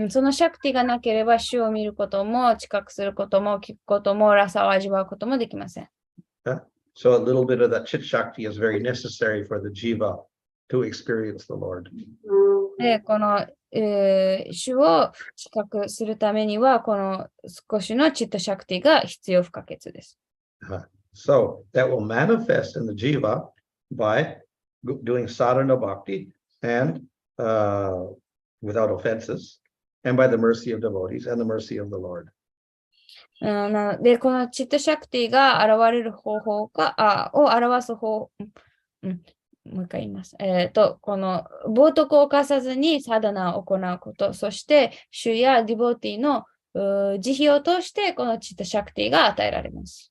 そのシャクティがなければ、主を見ることも、知覚することも、聞くことも、ラサを味わうこともできません。So a little bit of that chit shakti is very necessary for the jiva to experience the Lord. で、この、主を知覚するためには、この少しのチットシャクティが必要不可欠です。So that will manifest in the jiva by doing sadhana bhakti and without offenses and by the mercy of devotees and the mercy of the Lord. なので、このチッタシャクティが現れる方法を表す方、もう一回言います。この冒涜を犯さずにサダナを行うこと、そして主やディボーティの慈悲を通してこのチッタシャクティが与えられます。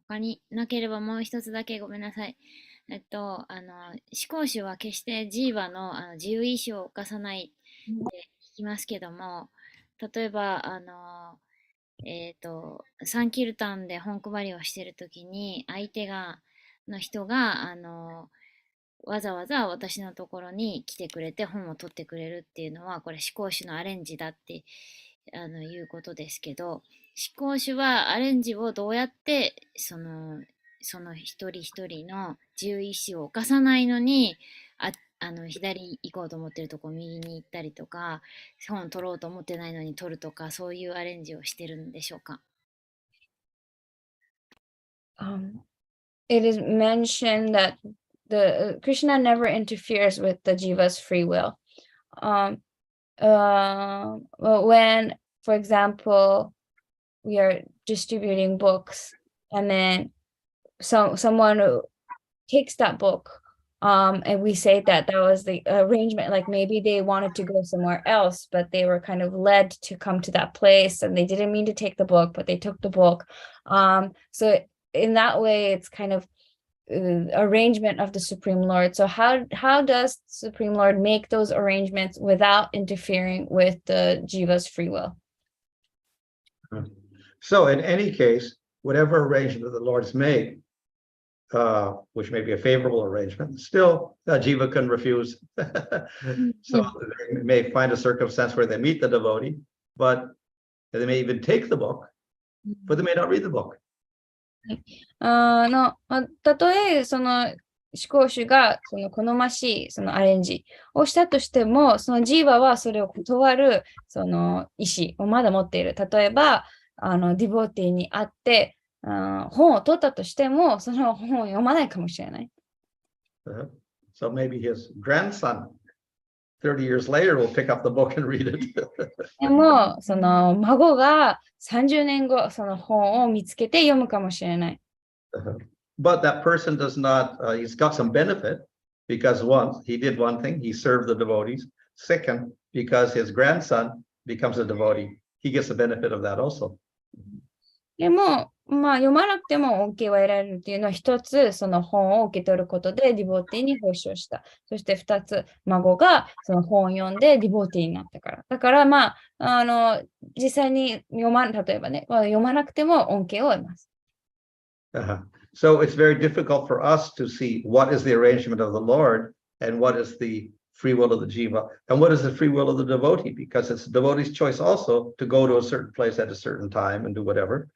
他になければもう一つだけごめんなさい。思考主は決してジーワの、自由意志を犯さないって聞きますけども、例えば、サンキルタンで本配りをしているときに、相手の人が、わざわざ私のところに来てくれて本を取ってくれるっていうのは、これ思考主のアレンジだっていうことですけど、思考主はアレンジをどうやってその一人一人の自由意志を犯さないのに左行こうと思ってるとこ右に行ったりとか、本取ろうと思ってないのに取るとか、そういうアレンジをしてるんでしょうか。It is mentioned that the Krishna never interferes with the jiva's free will. When, for example, we are distributing books, and then someone takes that book, and we say that was the arrangement, like maybe they wanted to go somewhere else, but they were kind of led to come to that place, and they didn't mean to take the book, but they took the book. So in that way, it's kind of arrangement of the Supreme Lord. So how does Supreme Lord make those arrangements without interfering with the jiva's free will? So in any case, whatever arrangement the Lord's made, which may be a favorable arrangement, still jiva can refuse. So they may find a circumstance where they meet the devotee, but they may even take the book, but they may not read the book. たとえその思考主がその好ましいそのアレンジをしたとしても、そのジーバはそれを断るその意思をまだ持っている。例えばディボーティーに会って本を取ったとしても、その本を読まないかもしれない。So maybe his grandson 30 years later will pick up the book and read it. でもその孫が30年後その本を見つけて読むかもしれない。But that person does not, he's got some benefit because one, he did one thing, he served the devotees. Second, because his grandson becomes a devotee, he gets the benefit of that also. でも、読まなくても恩恵を得られるっていうのは、一つ、その本を受け取ることでディボーティーに奉仕をした。そして二つ、孫がその本を読んでディボーティーになったから。だから、実際に例えばね、読まなくても恩恵を得ます。So it's very difficult for us to see what is the arrangement of the Lord and what is the free will of the jiva and what is the free will of the devotee, because it's the devotee's choice also to go to a certain place at a certain time and do whatever.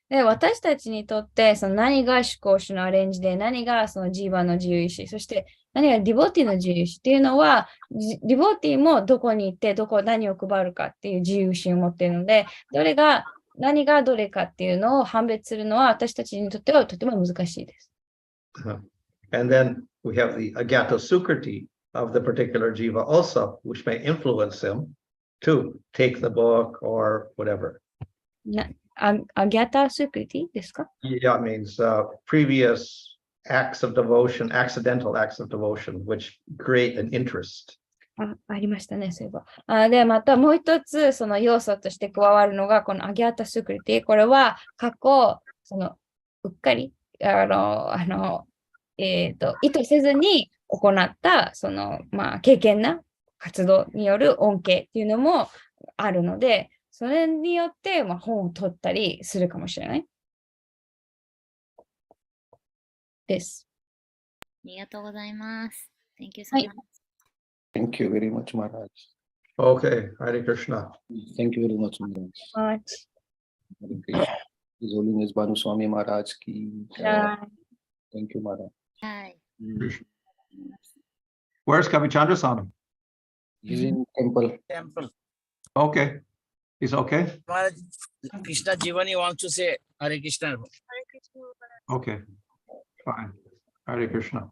で、私たちにとってその何が思考主のアレンジで、何がそのジーバの自由意志、そして何がディボーティの自由意志っていうのは、ディボーティもどこに行って何を配るかっていう自由意志を持っているので、何がどれかっていうのを判別するのは私たちにとってはとても難しいです。And then we have the agato sukriti of the particular jiva also, which may influence him to take the book or whatever. アギャタスクリティですか？ Yeah, it means previous acts of devotion, accidental acts of devotion, which create an interest. ありましたね、そういえば。で、またもう一つ、その要素として加わるのが、このアギャタスクリティ。これは過去、うっかり、意図せずに行った、経験な活動による恩恵っていうのもあるので、それによって、本を取ったりするかもしれない。です。ありがとうございます。Thank you so much. Thank you very much, Maharaj. Okay, Hare Krishna. Thank you very much, Maharaj. Hare Krishna. His Holiness Bhanu Swami Maharaj ki. Thank you, Maharaj. はい。Where's Kavichandra-san? He's in temple. Okay. He's okay? Maharaj, Krishna Jivani wants to say Hare Krishna. Okay, fine. Hare Krishna.